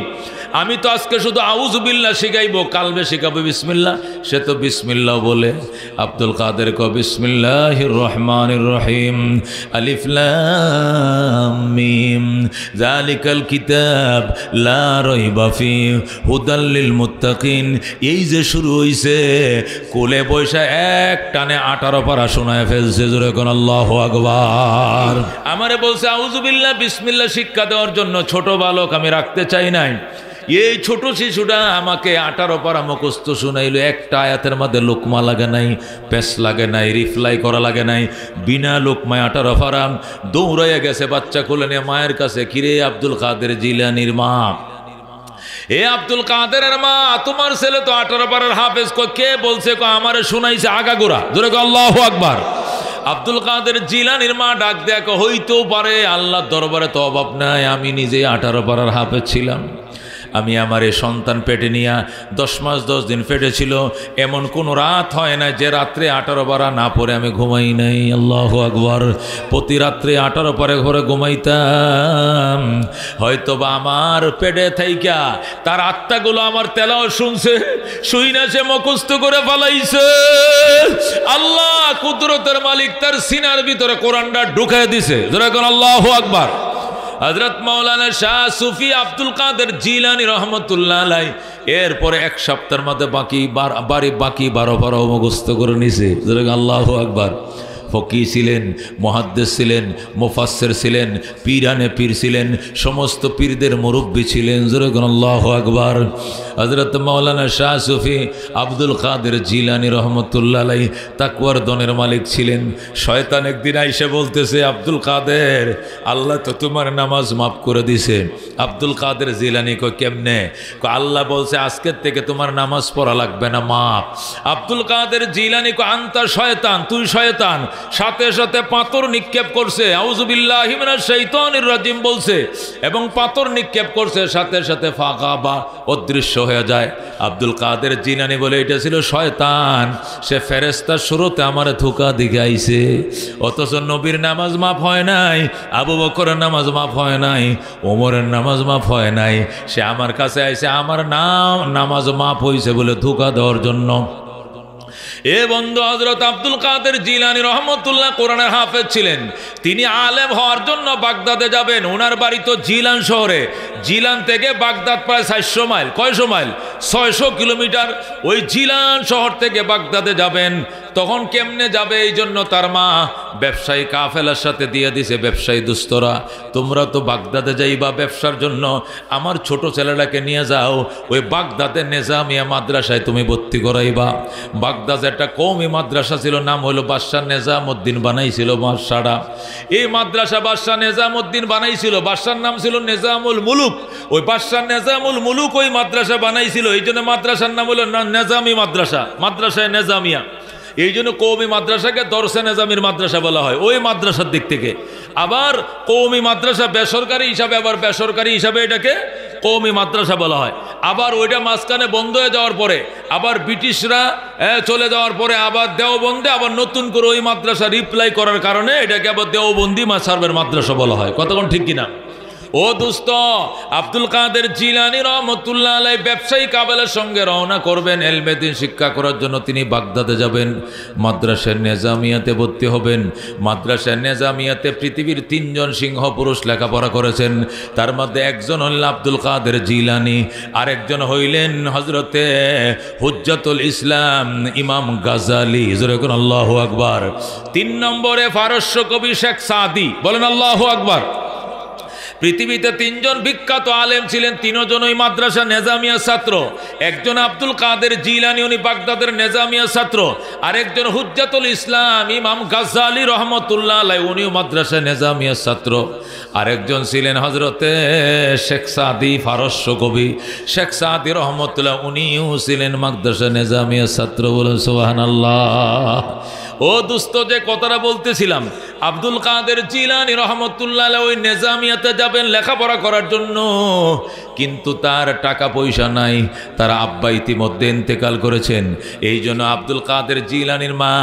আমি তো আজকে শুধু আউযুবিল্লাহ শিখাইবো, কালবে শিখাবো বিসমিল্লাহ। সে তো বিসমিল্লাহ বলে। আব্দুল কাদের কয় বিসমিল্লাহির রহমানির রহিম, আলিফ লাম মিম যালিকাল কিতাব লা রাইবা ফিহি হুদাল লিল মুত্তাকিন। এই যে শুরু হইছে, কোলে বৈশা এক টানে 18 পারা শোনায় ফেলছে। জোরে কোন আল্লাহু আকবার। আমারে বলছে আউযুবিল্লাহ বিসমিল্লাহ শিক্ষা দেওয়ার জন্য, ছোট বালক আমি রাখতে চাই নাই। এই ছোট শিশুটা আমাকে 18 পারা মুখস্থ শুনাইলো, একটা আয়াতের মধ্যে লোকমা লাগে নাই, পেশ লাগে নাই, রিফ্লাই করা লাগে নাই, বিনা লোকমায় 18 পারা। দৌড়াইয়া গেছে বাচ্চা কোলে নিয়ে মায়ের কাছে, কিরে আব্দুল কাদের জিলানীর মা, এ আব্দুল কাদেরের মা, তোমার ছেলে তো 18 পারার হাফেজ। কে বলছে? আমারে শুনাইছে আগাগোড়া। জোরে আল্লাহু আকবার। আব্দুল কাদের জিলানীর মা ডাক দেয়া, হইতেও পারে, আল্লাহর দরবারে তো অভাব নাই, আমি নিজে 18 পারার হাফেজ ছিলাম। আমি আমার এই সন্তান পেটে নিয়ে 10 মাস 10 দিন পেটে ছিল, এমন কোনো রাত হয় না যে রাত্রে 18 পারা না পড়ে আমি ঘুমাই নাই। আল্লাহু আকবার। প্রতি রাত্রে 18 পারে ঘরে ঘুমাইতাম। হয়তোবা আমার পেটে থাইকা তার আত্মাগুলো আমার তেলাও শুনছে, শুই না সে মুখস্থ করে ফেলাইছে। আল্লাহ কুদরতের মালিক তার সিনার ভিতরে কোরআনটা ঢুকাই দিছে। যারা কোন আল্লাহু আকবার। হযরত মাওলানা শাহ সুফি আব্দুল কাদের জিলানী রহমতুল্লাহ আলাইহি এরপরে 1 সপ্তাহের মধ্যে বাকি 12 পারা মুখস্থ করে নিছে। আল্লাহু আকবার। ফকি ছিলেন, মুহাদ্দিস ছিলেন, মুফাসসির ছিলেন, পীরানে পীর ছিলেন, সমস্ত পীরদের মুরব্বী ছিলেন। আল্লাহু আকবার। হযরত মাওলানা শাহ সুফি আব্দুল কাদের জিলানী রহমতুল্লাহ আলাইহি তাকওয়ার দনের মালিক ছিলেন। শয়তান একদিন আইসে বলতেছে, আব্দুল কাদের আল্লাহ তো তোমার নামাজ মাফ করে দিছে। আব্দুল কাদের জিলানী কয় কেমনে? আল্লাহ বলছে আজকের থেকে তোমার নামাজ পড়া লাগবে না, মাফ। আব্দুল কাদের জিলানী কয় আনতা শয়তান, তুই শয়তান। সাথে সাথে পাথর নিক্ষেপ করছে, আউযুবিল্লাহি মিনাশ শাইতানির রাজিম বলছে, এবং পাথর নিক্ষেপ করছে, সাথে সাথে ফাঁকা অদৃশ্য হয়ে যায়। আব্দুল কাদের জিলানী বলে এটা ছিল শয়তান, সে ফেরেশতার শুরুতে আমার ধোঁকা দিকে আইছে। অথচ নবীর নামাজ মাফ হয় নাই, আবু বকরের নামাজ মাফ হয় নাই, ওমরের নামাজ মাফ হয় নাই, সে আমার কাছে আইছে আমার নামাজ মাফ হইছে বলে ধোঁকা দেওয়ার জন্য। এ বন্ধু, হযরত আব্দুল কাদের জিলানী রহমতুল্লাহ কোরআনের হাফেজ ছিলেন। তিনি আলেম হওয়ার জন্য বাগদাদে যাবেন। ওনার বাড়ি তো জিলান শহরে। জিলান থেকে বাগদাদ প্রায় 400 মাইল। কয়শো মাইল? 600 কিলোমিটার। ওই জিলান শহর থেকে বাগদাদে যাবেন। তখন কেমনে যাবে, এই জন্য তার মা ব্যবসায়ী কাফেলার সাথে দিয়ে দিছে ব্যবসায়ী দুস্তরা, তোমরা তো বাগদাদে যাইবা ব্যবসার জন্য, আমার ছোট ছেলেটাকে নিয়ে যাও, ওই বাগদাদের নেজামিয়া মাদ্রাসায় তুমি ভর্তি করাইবা। বাগদাদে একটা কওমি মাদ্রাসা ছিল, নাম হলো বাদশাহ নিজামউদ্দিন বানাইছিল বাদশাহরা। এই মাদ্রাসা বাদশাহ নিজামউদ্দিন বানাইছিল, বাদশার নাম ছিল নিজামুল মুলুক। ওই বাদশাহ নিজামুল মুলুক ওই মাদ্রাসা বানাইছিল, এই জন্য মাদ্রাসার নাম হলো নিজামি মাদ্রাসা, মাদ্রাসায় নিজামিয়া। এই জন্য কওমি মাদ্রাসাকে দরসে নিজামির মাদ্রাসা বলা হয় ওই মাদ্রাসার দিক থেকে। আবার কওমি মাদ্রাসা বেসরকারি হিসাবে, আবার বেসরকারি হিসাবে এটাকে কওমি মাদ্রাসা বলা হয়। আবার ওইটা মাঝখানে বন্ধ হয়ে যাওয়ার পরে, আবার ব্রিটিশরা চলে যাওয়ার পরে আবার দেওবন্দে আবার নতুন করে ওই মাদ্রাসা রিপ্লাই করার কারণে এটাকে আবার দেওবন্দি মাসারবের মাদ্রাসা বলা হয়। কতক্ষণ ঠিক কিনা? ও দোস্ত, আব্দুল কাদের জিলানী রহমতুল্লাহ আলাইহি ব্যবসায়ী কাফেলার সঙ্গে রওনা করবেন ইলমে দ্বীন শিক্ষা করার জন্য। তিনি বাগদাদে যাবেন, মাদ্রাসার নিজামিয়াতে ভর্তি হবেন। মাদ্রাসার নিজামিয়াতে পৃথিবীর 3 জন সিংহ পুরুষ লেখাপড়া করেছেন, তার মধ্যে একজন হলেন আব্দুল কাদের জিলানী, আরেকজন হইলেন হযরতে হুজ্জাতুল ইসলাম ইমাম গাজালি। জোরে বলুন আল্লাহু আকবার। 3 নম্বরে ফারস্য কবি শেখ সাদি, বলেন আল্লাহু আকবার। পৃথিবীতে 3 জন বিখ্যাত আলেম ছিলেন, 3 জন ওই মাদ্রাসা নিজামিয়া ছাত্র। একজন আব্দুল কাদের জিলানী, উনি বাগদাদের নিজামিয়া ছাত্র। আরেকজন হুজ্জাতুল ইসলাম ইমাম গাজ্জালি রহমতুল্লাহ আলাইহি, উনিও মাদ্রাসা নিজামিয়া ছাত্র। আরেকজন ছিলেন হযরতে শেখ সাদি, ফারস্য কবি শেখ সাদি রহমতুল্লাহ, উনিও ছিলেন মাদ্রাসা নিজামিয়া ছাত্র। বলেন সুবহানাল্লাহ। ও দোস্ত, যে কথাটা বলতেছিলাম, আব্দুল কাদের জিলানী রহমতুল্লাহ আলাইহি ওই নিজামিয়াতে যাবেন লেখাপড়া করার জন্য, কিন্তু তার টাকা পয়সা নাই, তার আব্বা ইতিমধ্যে ইন্তেকাল করেছেন। এই জন্য আব্দুল কাদের জিলানীর মা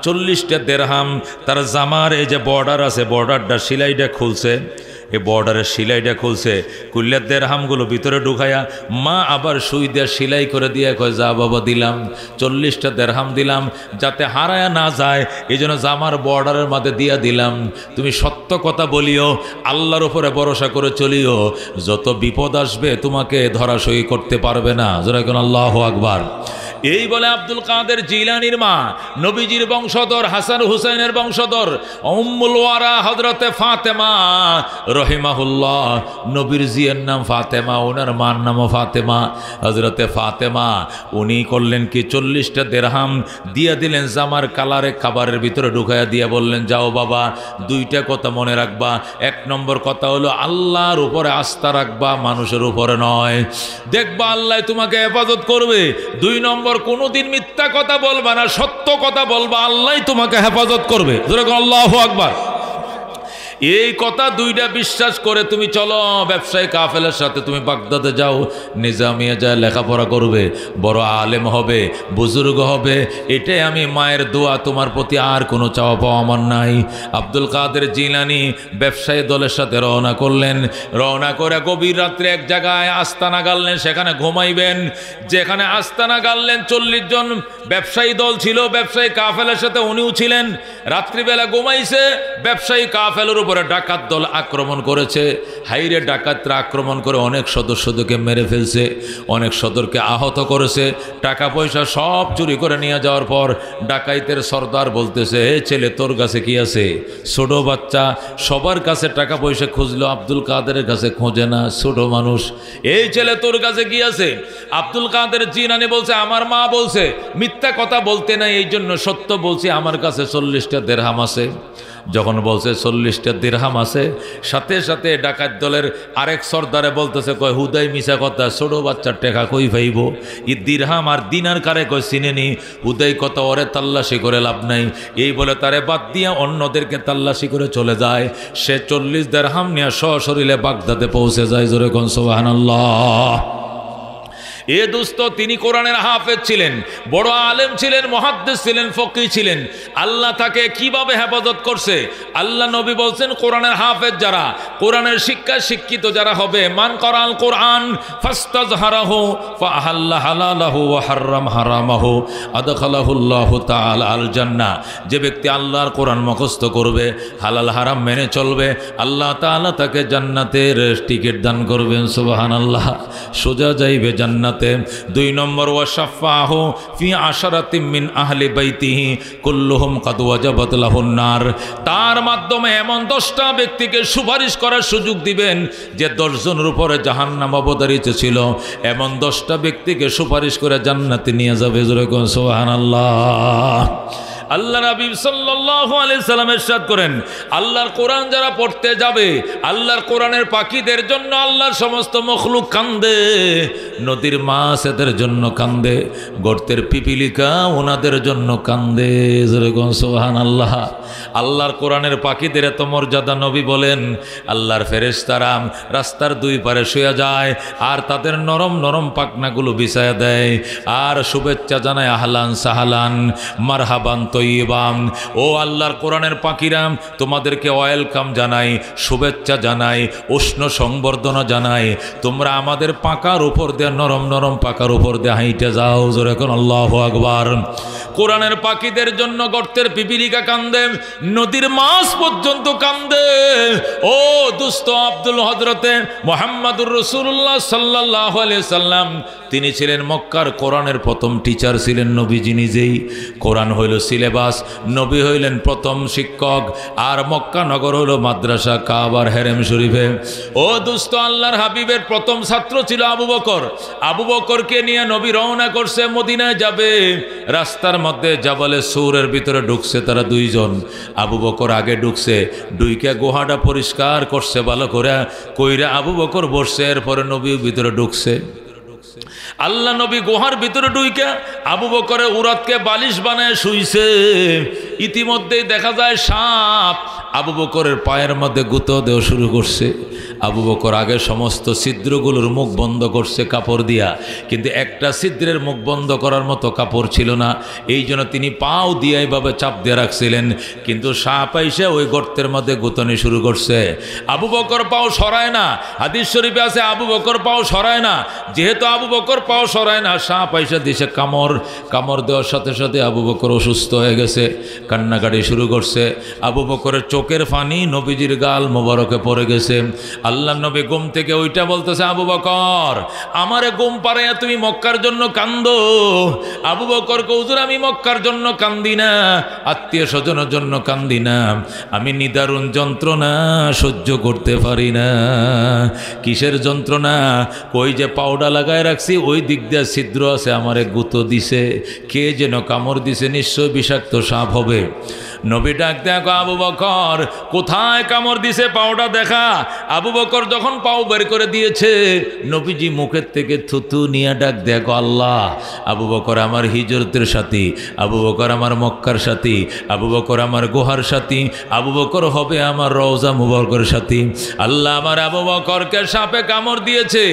40টা দিরহাম তার জামার এই যে বর্ডার আছে, বর্ডারটা সেলাইটা খুলছে, এই বর্ডারের সেলাইটা খুলছে, খুললে দিরহামগুলো ভিতরে ঢুকাইয়া মা আবার সুই দিয়ে সেলাই করে দিয়ে কয়, যা বাবা দিলাম 40টা দিরহাম দিলাম, যাতে হারায়া না যায়, এই জন্য জামার বর্ডারের মধ্যে দিয়া দিলাম। তুমি সত্য কথা বলিও, আল্লাহর উপরে ভরসা করে চলিও, যত বিপদ আসবে তোমাকে ধরাশয়ী করতে পারবে না। যারা এখন আল্লাহু আকবার। এই বলে আব্দুল কাদের জিলানীর মা নবীজির বংশধর, হাসান হুসাইনের বংশধর উম্মুল ওয়ারা হযরতে ফাতেমা রহিমাহুল্লাহ, নবীর জিয়ের নাম ফাতেমা, ওনার মার নামও ফাতেমা। হযরতে ফাতেমা উনি করলেন কি, 40টা দিরহাম দিয়ে দিলেন জামার কালারে খাবারের ভিতরে ঢুকাইয়া দিয়ে বললেন, যাও বাবা, 2টা কথা মনে রাখবা। 1 নম্বর কথা হলো আল্লাহর উপরে আস্থা রাখবা, মানুষের উপরে নয়। দেখবা আল্লাহ তোমাকে হেফাজত করবে। 2 নম্বর, কোনোদিন মিথ্যা কথা বলবা না, সত্য কথা বলবা, আল্লাহ তোমাকে হেফাজত করবে। আল্লাহু আকবার। এই কথা 2টা বিশ্বাস করে তুমি চলো, ব্যবসায়ী কাফেলার সাথে তুমি বাগদাদে যাও, নিজামিয়া যায় লেখাপড়া করবে, বড় আলেম হবে, বুজুর্গ হবে। এটাই আমি মায়ের দোয়া, তোমার প্রতি আর কোনো চাওয়া পাওয়া আমার নাই। আব্দুল কাদের জিলানী ব্যবসায়ী দলের সাথে রওনা করলেন। রওনা করে গভীর রাত্রে এক জায়গায় আস্তানা গাড়লেন, সেখানে ঘুমাইবেন। যেখানে আস্তানা গাড়লেন, 40 জন ব্যবসায়ী দল ছিল, ব্যবসায়ী কাফেলার সাথে উনিও ছিলেন। রাত্রিবেলা ঘুমাইছে, ব্যবসায়ী কাফেলার উপরে ডাকাত দল আক্রমণ করেছে। হাইরে ডাকাতরা আক্রমণ করে অনেক সদস্যদেরকে মেরে ফেলছে, অনেক সদরকে আহত করেছে, টাকা পয়সা সব চুরি করে নিয়ে যাওয়ার পর ডাকাইতের সর্দার বলতেছে, হে ছেলে, তোর কাছে কি আছে? ছোট বাচ্চা, সবার কাছে টাকা পয়সা খুঁজলো, আব্দুল কাদেরের কাছে খোঁজে না, ছোট মানুষ। এই ছেলে, তোর কাছে কি আছে? আব্দুল কাদের জিলানী বলছে, আমার মা বলছে মিথ্যা কথা বলতে নাই, এই জন্য সত্য বলছি, আমার কাছে 40টা দিরহাম আছে। যখন বলছে 40টা দিরহাম আছে, সাথে সাথে ডাকাত দলের আরেক সর্দারে বলতেছে, কয় হুদাই মিছা কথা, ছোট বাচ্চার টেকা কই পাইব? ই দিরহাম আর দিনার কারে কয় চিনেনি, হুদাই কথা, ওরে তাল্লাশি করে লাভ নাই। এই বলে তারে বাদ দিয়া অন্যদেরকে তাল্লাশি করে চলে যায়। সে 40 দিরহাম নিয়ে সশরীরে বাগদাদে পৌঁছে যায়। জোরে কোন সুবহানাল্লাহ। এ দোস্ত, তিনি কোরআনের হাফেজ ছিলেন, বড় আলেম ছিলেন, মুহাদ্দিস ছিলেন, ফকিহ ছিলেন। আল্লাহ তাকে কিভাবে হেফাজত করছে? আল্লাহ নবী বলছেন, কোরআনের হাফেজ যারা, কোরআনের শিক্ষায় শিক্ষিত যারা হবে, মান করাল কোরআন ফাস্তাজহারাহু ফাআহাল্লা হালালাহু ওয়া হারাম হারামাহু আদখালাহুল্লাহু তাআলা আল জান্নাহ। যে ব্যক্তি আল্লাহর কোরআন মুখস্থ করবে, হালাল হারাম মেনে চলবে, আল্লাহ তাআলা তাকে জান্নাতের টিকিট দান করবেন। সুবহানাল্লাহ। সোজা যাইবে জান্নাত জান্নাতে। 2 নম্বর ওয়াশাফাহু ফি আশারাতিম মিন আহলি বাইতিহি কুল্লুহুম কাদ ওয়াজাবাত লাহুন নার। তার মাধ্যমে এমন 10টা ব্যক্তিকে সুপারিশ করার সুযোগ দিবেন যে 10 জনের উপরে জাহান্নাম অবধারিত ছিল, এমন 10টা ব্যক্তিকে সুপারিশ করে জান্নাতে নিয়ে যাবে। জোরে কোন সুবহানাল্লাহ। আল্লাহ নবী সাল্লাল্লাহু আলাইহি সাল্লাম ইরশাদ করেন, আল্লাহর কোরআন যারা পড়তে যাবে, আল্লাহর কোরআনের পাখিদের জন্য আল্লাহর সমস্ত মখলুক কান্দে, নদীর মাছ এদের জন্য কান্দে, গর্তের পিপিলিকা ওনাদের জন্য কান্দে। যেরকম সুবহানাল্লাহ। আল্লাহর কোরআনের পাখিদের এত মর্যাদা, নবী বলেন আল্লাহর ফেরেশতারা রাস্তার 2 পারে শুয়ে যায় আর তাদের নরম নরম পাখনাগুলো বিছায়া দেয় আর শুভেচ্ছা জানায়, আহলান সাহালান মারহাবান তৈবাম। ও আল্লাহর কোরআনের পাখিরা, তোমাদেরকে ওয়েলকাম জানাই, শুভেচ্ছা জানাই, উষ্ণ সংবর্ধনা জানাই। তোমরা আমাদের পাকার উপর দিয়ে, নরম নরম পাকার উপর দিয়ে হাইটে যাও। জোরে কোন আল্লাহু আকবার। কোরআনের পাখিদের জন্য গর্তের পিপিলিকা কান্দে, নদীর মাছ পর্যন্ত কান্দে। ও দুস্থ আব্দুল হযরতে মুহাম্মদুর রাসূলুল্লাহ সাল্লাল্লাহু আলাইহি সাল্লাম, তিনি ছিলেন মক্কার কোরআনের প্রথম টিচার ছিলেন নবীজি নিজেই। কোরআন হইল সিলেবাস, নবী হইলেন প্রথম শিক্ষক, আর মক্কা নগর হইল মাদ্রাসা, কাবার হেরেম শরীফে। ও দুস্থ আল্লাহর হাবিবের প্রথম ছাত্র ছিল আবু বকর। আবু বকরকে নিয়ে নবী রওনা করছে, মদিনায় যাবে। রাস্তার মধ্যে জাবালে সূরের ভিতরে ঢুকছে তারা 2 জন। আবু বকর আগে ঢুকছে, ডুইকা গুহাটা পরিষ্কার করছে ভালো করে, কইরা আবু বকর বসছে, এরপরে নবী ভিতরে ঢুকছে। আল্লাহ নবী গুহার ভিতরে ঢুইকা আবু বকরের উরাতকে বালিশ বানায় শুইছে। ইতিমধ্যেই দেখা যায় সাপ আবু বকরের পায়ের মধ্যে গুঁতো দেওয়া শুরু করছে। আবু বকর আগে সমস্ত ছিদ্রগুলোর মুখ বন্ধ করছে কাপড় দিয়া, কিন্তু একটা ছিদ্রের মুখ বন্ধ করার মতো কাপড় ছিল না, এই জন্য তিনি পাও দিয়ে এইভাবে চাপ দিয়ে রাখছিলেন। কিন্তু সাপ আইসে ওই গর্তের মধ্যে গুঁতনি শুরু করছে। আবু বকর পাও সরায় না, হাদিস শরীফে আছে আবু বকর পাও সরায় না। যেহেতু আবু বকর পাও সরায় না, সাপ আইসে দিছে কামড় দেওয়ার সাথে সাথে আবু বকর অসুস্থ হয়ে গেছে, কান্নাকাটি শুরু করছে। আবু বকরের চোখের পানি নবীজির গাল মোবারকে পড়ে গেছে। আল্লাহ নবী ঘুম থেকে ওইটা বলতেছে, আবু বকর আমারে ঘুম পাড়াইয়া তুমি মক্কার জন্য কান্দো। আবু বকর কয়, হুজুর আমি মক্কার জন্য কান্দি না, আত্মীয় স্বজনের জন্য কান্দি না, আমি নিদারুণ যন্ত্রণা সহ্য করতে পারি না। কিসের যন্ত্রণা? ওই যে পাউডার লাগায় রাখছি ওই দিক দিয়ে ছিদ্র আছে, আমারে গুঁতো দিছে, কে যেন কামড় দিছে, নিশ্চয় বিষাক্ত সাপ হবে। নবী ডাক দেখো, আবু বকর কোথায় কামড় দিছে পাউডার দেখা। আবু বকর যখন পাও বের করে দিয়েছে, নবীজি মুখের থেকে থুতু নিয়ে ডাক দেখো, আল্লাহ আবু বকর আমার হিজরতের সাথী, আবু বকর আমার মক্কার সাথী, আবু বকর আমার গুহার সাথী, আবু বকর হবে আমার রওজা মুবারকের সাথী। আল্লাহ আমার আবু বকরকে সাপে কামড় দিয়েছে,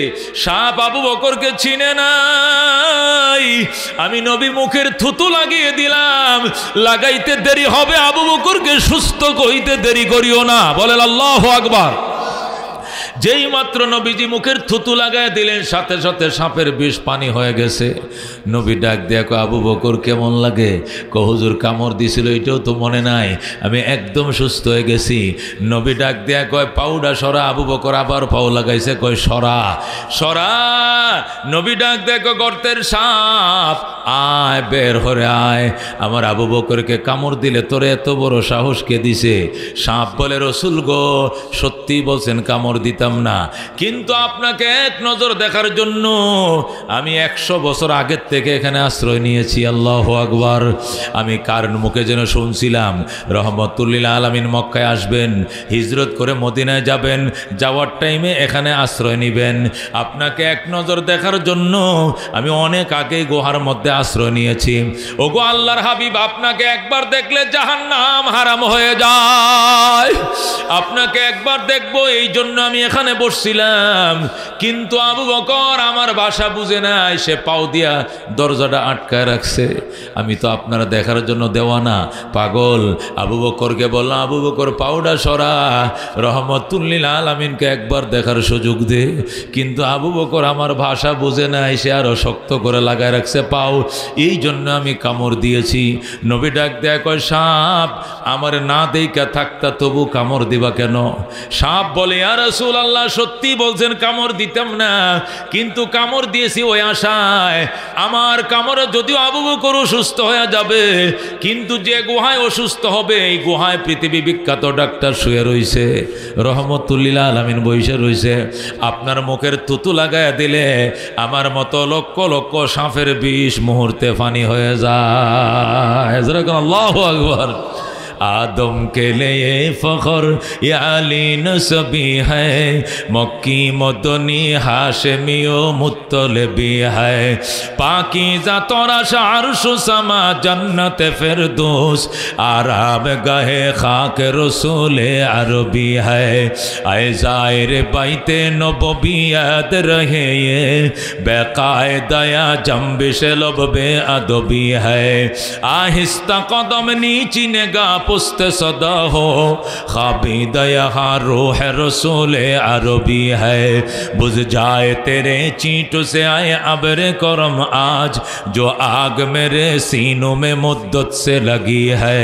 সাপ আবু বকরকে চিনে নাই, আমি নবী মুখের থুতু লাগিয়ে দিলাম, লাগাইতে দেরি হবে, আবু বকরকে সুস্থ কইতে দেরি করিও না। বলেন আল্লাহু আকবার। যেই মাত্র নবীজি মুখের থুতু লাগায় দিলেন, সাথে সাথে সাপের বিষ পানি হয়ে গেছে। নবী ডাক দেখো, আবু বকর কেমন লাগে? হুজুর কামড় দিছিল, এটাও তো মনে নাই, আমি একদম সুস্থ হয়ে গেছি। নবী ডাক দেয়া কয়, পাউডা সরা। আবু বকর আবার পাও লাগাইছে, কয় সরা সরা। নবী ডাক দেখো, গর্তের সাপ আয়, বের হরে আয়। আমার আবু বকরকে কামড় দিলে তোরে এত বড় সাহস কে দিছে? সাপ বলে, রসুল গো সত্যি বলছেন কামড় দিতাম না, কিন্তু আপনাকে এক নজর দেখার জন্য আমি 100 বছর আগের থেকে এখানে আশ্রয় নিয়েছি। আল্লাহু আকবার। আমি কার মুখে যেন শুনছিলাম রহমতুল্লিল আলামিন মক্কায় আসবেন, হিজরত করে মদিনায় যাবেন, যাওয়ার টাইমে এখানে আশ্রয় নেবেন। আপনাকে এক নজর দেখার জন্য আমি অনেক আগেই গুহার মধ্যে আশ্রয় নিয়েছি। ওগো আল্লাহর হাবিব, আপনাকে একবার দেখলে জাহান্নাম হারাম হয়ে যায়, আপনাকে একবার দেখবো এই জন্য আমি এখানে বসছিলাম। কিন্তু আবু বকর আমার ভাষা বুঝে নাই, সে পাও দিয়া দরজাটা আটকায় রাখছে। আমি তো আপনারা দেখার জন্য দেওয়ানা, পাগল। আবু বকরকে বললাম, আবু বকর পাউডা সরা, রহমতুল্লিল আলামিনকে একবার দেখার সুযোগ দে। কিন্তু আবু বকর আমার ভাষা বুঝে নাই, সে আরো শক্ত করে লাগায় রাখছে পাও, এই জন্য আমি কামড় দিয়েছি। নবী ডাক দেয়া কয়, সাপ আমার না দেইকা থাকতা তবু কামড় দিবা কেন? সাপ বলে, ইয়া রাসূলুল্লাহ আল্লাহ সত্যি বলছেন কামড় দিতাম না, কিন্তু কামড় দিয়েছি ওই আশায় আমার কামড়ে যদিও আবু বকর অসুস্থ হয়ে যাবে, কিন্তু যে গুহায় অসুস্থ হবে এই গুহায় পৃথিবী বিখ্যাত ডাক্তার শুয়ে রইছে, রহমতুল্লিল আলামিন বইসে রইছে। আপনার মুখের তুতু লাগায় দিলে আমার মতো লক্ষ লক্ষ সাপের বিষ মুহূর্তে ফানি হয়ে যায়। আল্লাহু আকবার। आदम के लिए फ़ख्र ये अली नसबी है, मक्की मदनी हाशमी ओ मुत्तलबी है, पाकीज़ा तोराश अर्श समा जन्नत फिरदौस आराम गाहे खाक रसूल अरबी है, ऐ ज़ाहिर बैते नबवियत रहे ये बेकायदा जंबिश लब बेअदबी है, आहिस्ता कदम नीची नेगा पुस्ते सदा हो खाबिदा यहाँ रूह रसूल अरबी है, बुझ जाए तेरे चींटों से आए अबरे करम आज, जो आग मेरे सीनों में मुद्दत से लगी है,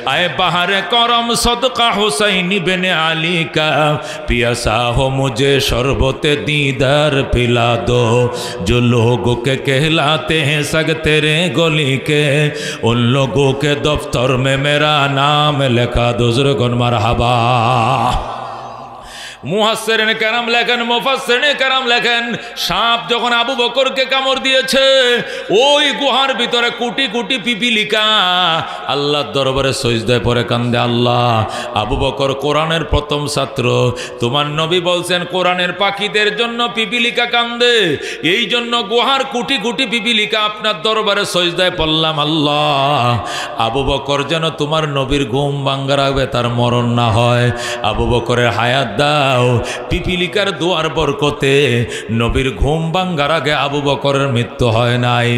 आए बहार करम सदका हुसैन बिन अली का, पियासा हो मुझे शरबत दीदार पिला दो, जो लोगों के कहलाते हैं सग तेरे गली के, उन लोगों के दफ्तर में मेरा नाम लेखा दो। ज़ुरगुन मरहबा। মুহাসসিরিন কেরাম লেখেন, মুফাসসিরিন কেরাম লেখেন, সাপ যখন আবু বকরকে কামড় দিয়েছে ওই গুহার ভিতরে কোটি কোটি পিপিলিকা আল্লাহর দরবারে সিজদায় পড়ে কান্দে, আল্লাহ আবু বকর কোরআনের প্রথম ছাত্র, তোমার নবী বলছেন কোরআনের পাখিদের জন্য পিপিলিকা কান্দে, এই জন্য গুহার কোটি কোটি পিপিলিকা আপনার দরবারে সিজদায় পড়লাম, আল্লাহ আবু বকর যেন তোমার নবীর ঘুম ভাঙ্গা রাখবে, তার মরণ না হয়, আবু বকরের হায়াত দাও, পিপিলিকার দোয়ার বরকতে নবীর ঘুম ভাঙ্গার আগে আবু বকরের মৃত্যু হয় নাই,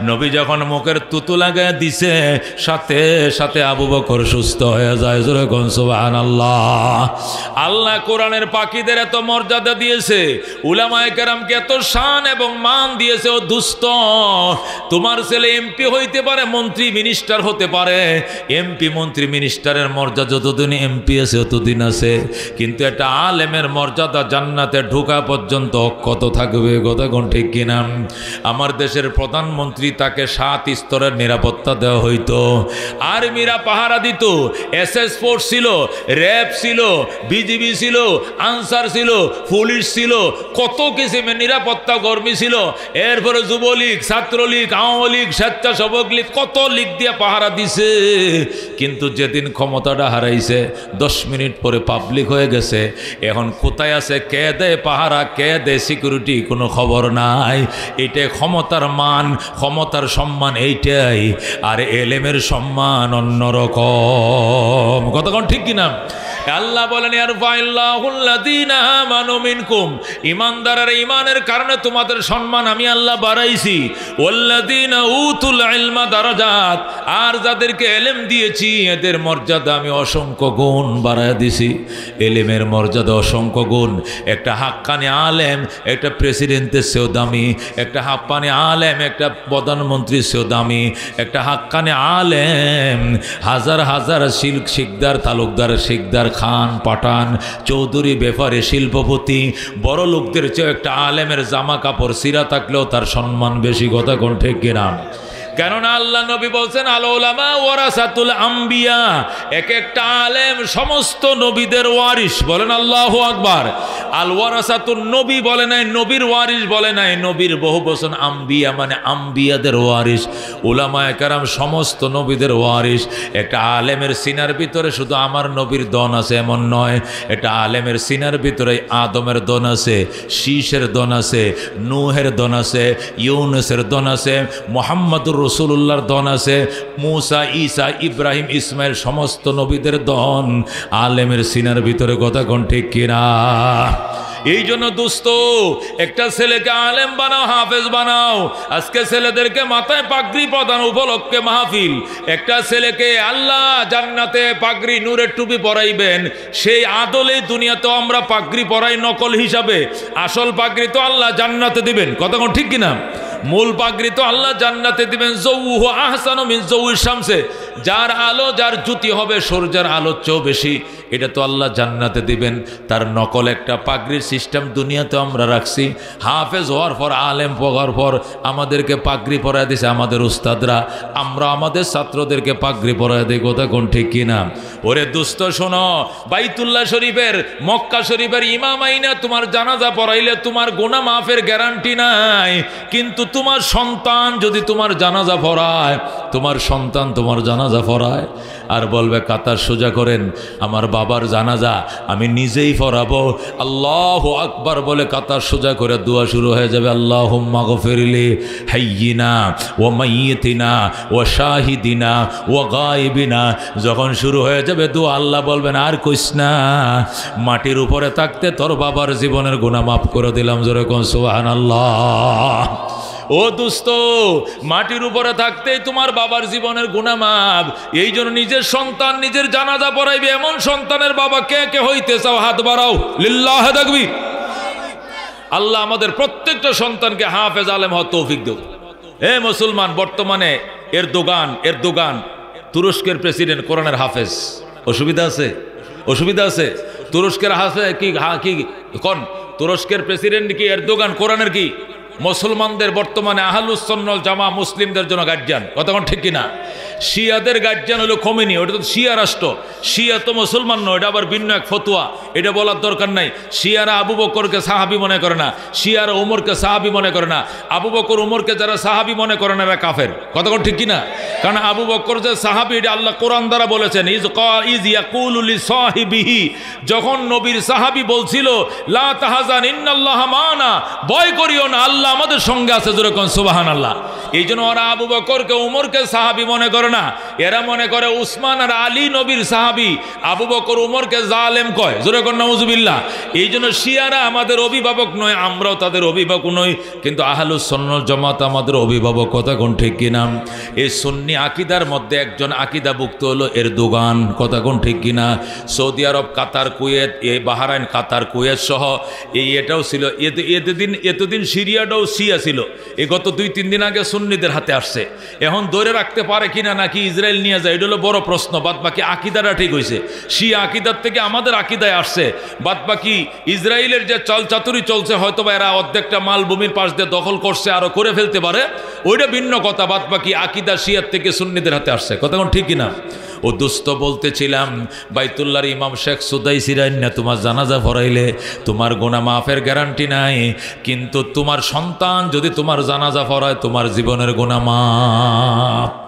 নবী যখন মুখের তুতু লাগায় দিছে সাথে সাথে আবু বকর সুস্থ হয়ে যায়। জোরে কোন সুবহানাল্লাহ। আল্লাহ কোরআনের পাখিদের এত মর্যাদা দিয়েছে, উলামায়ে কেরামকে এত শান এবং মান দিয়েছে, ও দুস্থ তোমার ছেলে এমপি হইতে পারে, মন্ত্রী মিনিস্টার হতে পারে, এমপি মন্ত্রী মিনিস্টারের মর্যাদা যতদিন এমপি আছে ততদিন আছে, কিন্তু এটা আলেমের মর্যাদা জান্নাতে ঢোকা পর্যন্ত অক্ষত থাকবে। কথা কোন ঠিক কিনা? আমার দেশের প্রধানমন্ত্রী তাকে 7 স্তরের নিরাপত্তা দেওয়া হইতো, আর্মিরা পাহারা দিত, এসএস ফোর্স ছিল, র্যাব ছিল, বিজিবি ছিল, আনসার ছিল, পুলিশ ছিল, কত কিসিমের নিরাপত্তা কর্মী ছিল, এরপরে যুবলীগ, ছাত্রলীগ, আওয়ামী লীগ, স্বেচ্ছাসেবক লীগ, কত লীগ দিয়ে পাহারা দিছে, কিন্তু যেদিন ক্ষমতাটা হারাইছে 10 মিনিট পরে পাবলিক হয়ে গেছে, এখন কোথায় আছে, কে দেয় পাহারা, কে দেয় সিকিউরিটি, কোনো খবর নাই। এটাই ক্ষমতার মান, ক্ষমতার সম্মান এইটাই, আর এলেমের সম্মান অন্যরকম। কতক্ষণ ঠিক কিনা? আল্লাহ বলেন ইয়ারফাইল্লাহুল্লাযীনা আমানু মিনকুম, ঈমানদারের ঈমানের কারণে তোমাদের সম্মান আমি আল্লাহ বাড়াইছি, ওয়াল্লাযীনা উতুল ইলমা দারাজাত, আর যাদেরকে ইলম দিয়েছি এদের মর্যাদা আমি অসংখ্য গুণ বাড়ায় দিছি। ইলমের মর্যাদা অসংখ্য গুণ। একটা হাক্কানি আলেম একটা প্রেসিডেন্টের চেয়েও দামি, একটা হাক্কানি আলেম একটা প্রধানমন্ত্রীর চেয়েও দামি, একটা হাক্কানি আলেম হাজার হাজার শিকদার, তালুকদার, শিকদার, খান, পাঠান, চৌধুরী, ব্যাপারে, শিল্পপতি, বড় লোকদের চেয়ে একটা আলেমের জামা কাপড় সিরা থাকলেও তার সম্মান বেশি। কথা কোন ঠিক কিনা? কেননা আল্লাহ নবী বলছেন আল উলামা ওয়ারাসাতুল আম্বিয়া, এক একটা আলেম সমস্ত নবীদের ওয়ারিস। বলেন আল্লাহু আকবার। আল ওয়ারাসাতুন নবী বলে নাই, নবীর ওয়ারিস বলে নাই, নবীর বহু বচন আম্বিয়া মানে আম্বিয়াদের ওয়ারিস। উলামায়ে কেরাম সমস্ত নবীদের ওয়ারিস। একটা আলেমের সিনার ভিতরে শুধু আমার নবীর দন আছে এমন নয়, একটা আলেমের সিনার ভিতরে আদমের দন আছে, শীষের দন আছে, নূহের দন আছে, ইউনুসের দন আছে, মুহাম্মদুর রাসূলুল্লাহর দন আছে, মুসা, ঈসা, ইব্রাহিম, ইসমাইল সমস্ত নবীদের দন আলেমের সিনার ভিতরে। কথা কোন ঠিক কিনা? এই জন্য দোস্ত, একটা ছেলেকে আলেম বানাও, হাফেজ বানাও। আজকে ছেলেদেরকে মাথায় পাগড়ি প্রদান উপলক্ষে মাহফিল। একটা ছেলেকে আল্লাহ জান্নাতে পাগড়ি নূরের টুপি পরাইবেন, সেই আদলে দুনিয়াতে আমরা পাগড়ি পরাই নকল হিসাবে, আসল পাগড়ি তো আল্লাহ জান্নাতে দিবেন। কথা কোন ঠিক কিনা? মূল পাগড়ি তো আল্লাহ জান্নাতে দিবেন। যৌহু আহসানু মিন যৌহিশ শামসে, যার আলো, যার জ্যোতি হবে সূর্যের আলোর চেয়েও বেশি। এটা তো আল্লাহ জান্নাতে দিবেন, তার নকল একটা পাগড়ির সিস্টেম দুনিয়াতে আমরা রাখছি। হাফেজ হওয়ার পর, আলেম হওয়ার পর আমাদেরকে পাগড়ি পরায় দিছে আমাদের উস্তাদরা, আমরা আমাদের ছাত্রদেরকে পাগড়ি পরায় দিই। কথা কোন ঠিক কিনা? ওরে দুস্থ শোনো, বাইতুল্লাহ শরীফের, মক্কা শরীফের ইমাম আইনা তোমার জানাজা পড়াইলে তোমার গুনাহ মাফের গ্যারান্টি নাই, কিন্তু তোমার সন্তান যদি তোমার জানাজা পড়ায়, তোমার সন্তান তোমার জানাজা পড়ায় আর বলবে কাতার সোজা করেন, আমার বাবার জানাজা আমি নিজেই পড়াবো, আল্লাহু আকবার বলে কাতার সোজা করে দোয়া শুরু হয়ে যাবে, আল্লাহুম্মা গফিরলি হাইয়িনা ওয়া মাইয়িতিনা ওয়া শাহিদিনা ওয়া গায়িবিনা। যখন শুরু হয়ে যাবে দোয়া, আল্লাহ বলবেন আর কইস না, মাটির উপরে থাকতে তোর বাবার জীবনের গুনাহ মাফ করে দিলাম। জোরে কোন সুবহানাল্লাহ। ও দোস্ত, মাটির উপরে থাকতেই তোমার বাবার জীবনের গুনাহ মাফ। এই জন্য নিজের সন্তান নিজের জানাজা পড়াইবে এমন সন্তানের বাবা কে কে হইতে চাও? হাত বাড়াও, লিল্লাহি তাকবীর। আল্লাহ আমাদের প্রত্যেকটা সন্তানকে হাফেজ আলেম হওয়ার তৌফিক দেব। হে মুসলমান, বর্তমানে এরদোগান তুরস্কের প্রেসিডেন্ট, কোরআনের হাফেজ। অসুবিধা আছে? অসুবিধা আছে? তুরস্কের হাফেজ কি কোন তুরস্কের প্রেসিডেন্ট কি এরদোগান কোরআনের কি? মুসলমানদের বর্তমানে আহলুস সুন্নাহ ওয়াল জামাত মুসলিমদের জন্য গার্জিয়ান। কতক্ষণ ঠিক কিনা? শিয়াদের গার্জিয়ান হলো খোমেনি, ওটা তো শিয়া রাষ্ট্র। শিয়া তো মুসলমান নয়, এটা আবার ভিন্ন এক ফতোয়া, এটা বলার দরকার নাই। শিয়ারা আবু বকরকে সাহাবী মনে করে না, শিয়ারা উমরকে সাহাবী মনে করে না। আবু বকর উমরকে যারা সাহাবী মনে করে না এরা কাফের। কতক্ষণ ঠিক কিনা? কারণ আবু বকর যে সাহাবী, এটা আল্লাহ কোরআন দ্বারা বলেছেন, ইজ ইয়াকুলু লিসাহিবিহি, যখন নবীর সাহাবী বলছিল লা তাহজান ইন্নাল্লাহা মানা, ভয় করিও না, আল্লাহ আমাদের সঙ্গে আছে। জোরে কোন সুবহানাল্লাহ। এই জন্য ওরা আবু বকরকে উমরকে সাহাবী মনে করে না, এরা মনে করে উসমান আর আলী নবীর সাহাবী, আবু বকর উমরকে জালেম কয়। জোরে কোন নাউজুবিল্লাহ। এই জন্য শিয়ারা আমাদের অভিভাবক নয়, আমরাও তাদের অভিভাবক নই, কিন্তু আহলুস সুন্নাহ ওয়াল জামাত আমাদের অভিভাবক। কথা কোন ঠিক কিনা? এই সুন্নি আকীদার মধ্যে একজন আকীদাভুক্ত হলো এরদোগান। কথা কোন ঠিক কিনা? সৌদি আরব, কাতার, কুয়েত, এই বাহরাইন, কাতার, কুয়েত সহ এটাও ছিল। এতদিন সিরিয়াটাও শিয়া ছিল, এই গত 2-3 দিন আগে সুন্নিদের হাতে আসছে। এখন ধরে রাখতে পারে কিনা, নাকি ইসরায়েল নিয়ে যায়, এটা হলো বড় প্রশ্ন। বাদ বাকি আকিদাটা ঠিক হয়েছে, শিয়া আকিদার থেকে আমাদের আকিদায় আসছে। বাদ বাকি ইসরায়েলের যে চালচাতুরি চলছে, হয়তো বা এরা অর্ধেকটা মালভূমির পাশ দিয়ে দখল করছে, আরো করে ফেলতে পারে, ওইটা ভিন্ন কথা। বাদ বাকি আকিদা শিয়ার থেকে সুন্নিদের হাতে আসছে। কথা কোন ঠিক কিনা? ও দুস্থ বলতেছিলাম, বাইতুল্লাহর ইমাম শেখ সুদাইসি রাইন্না তোমার জানাজা পড়াইলে তোমার গুনাহ মাফের গ্যারান্টি নাই, কিন্তু তোমার সন্তান যদি তোমার জানাজা পড়ায় তোমার জীবনের গুনাহ মাফ।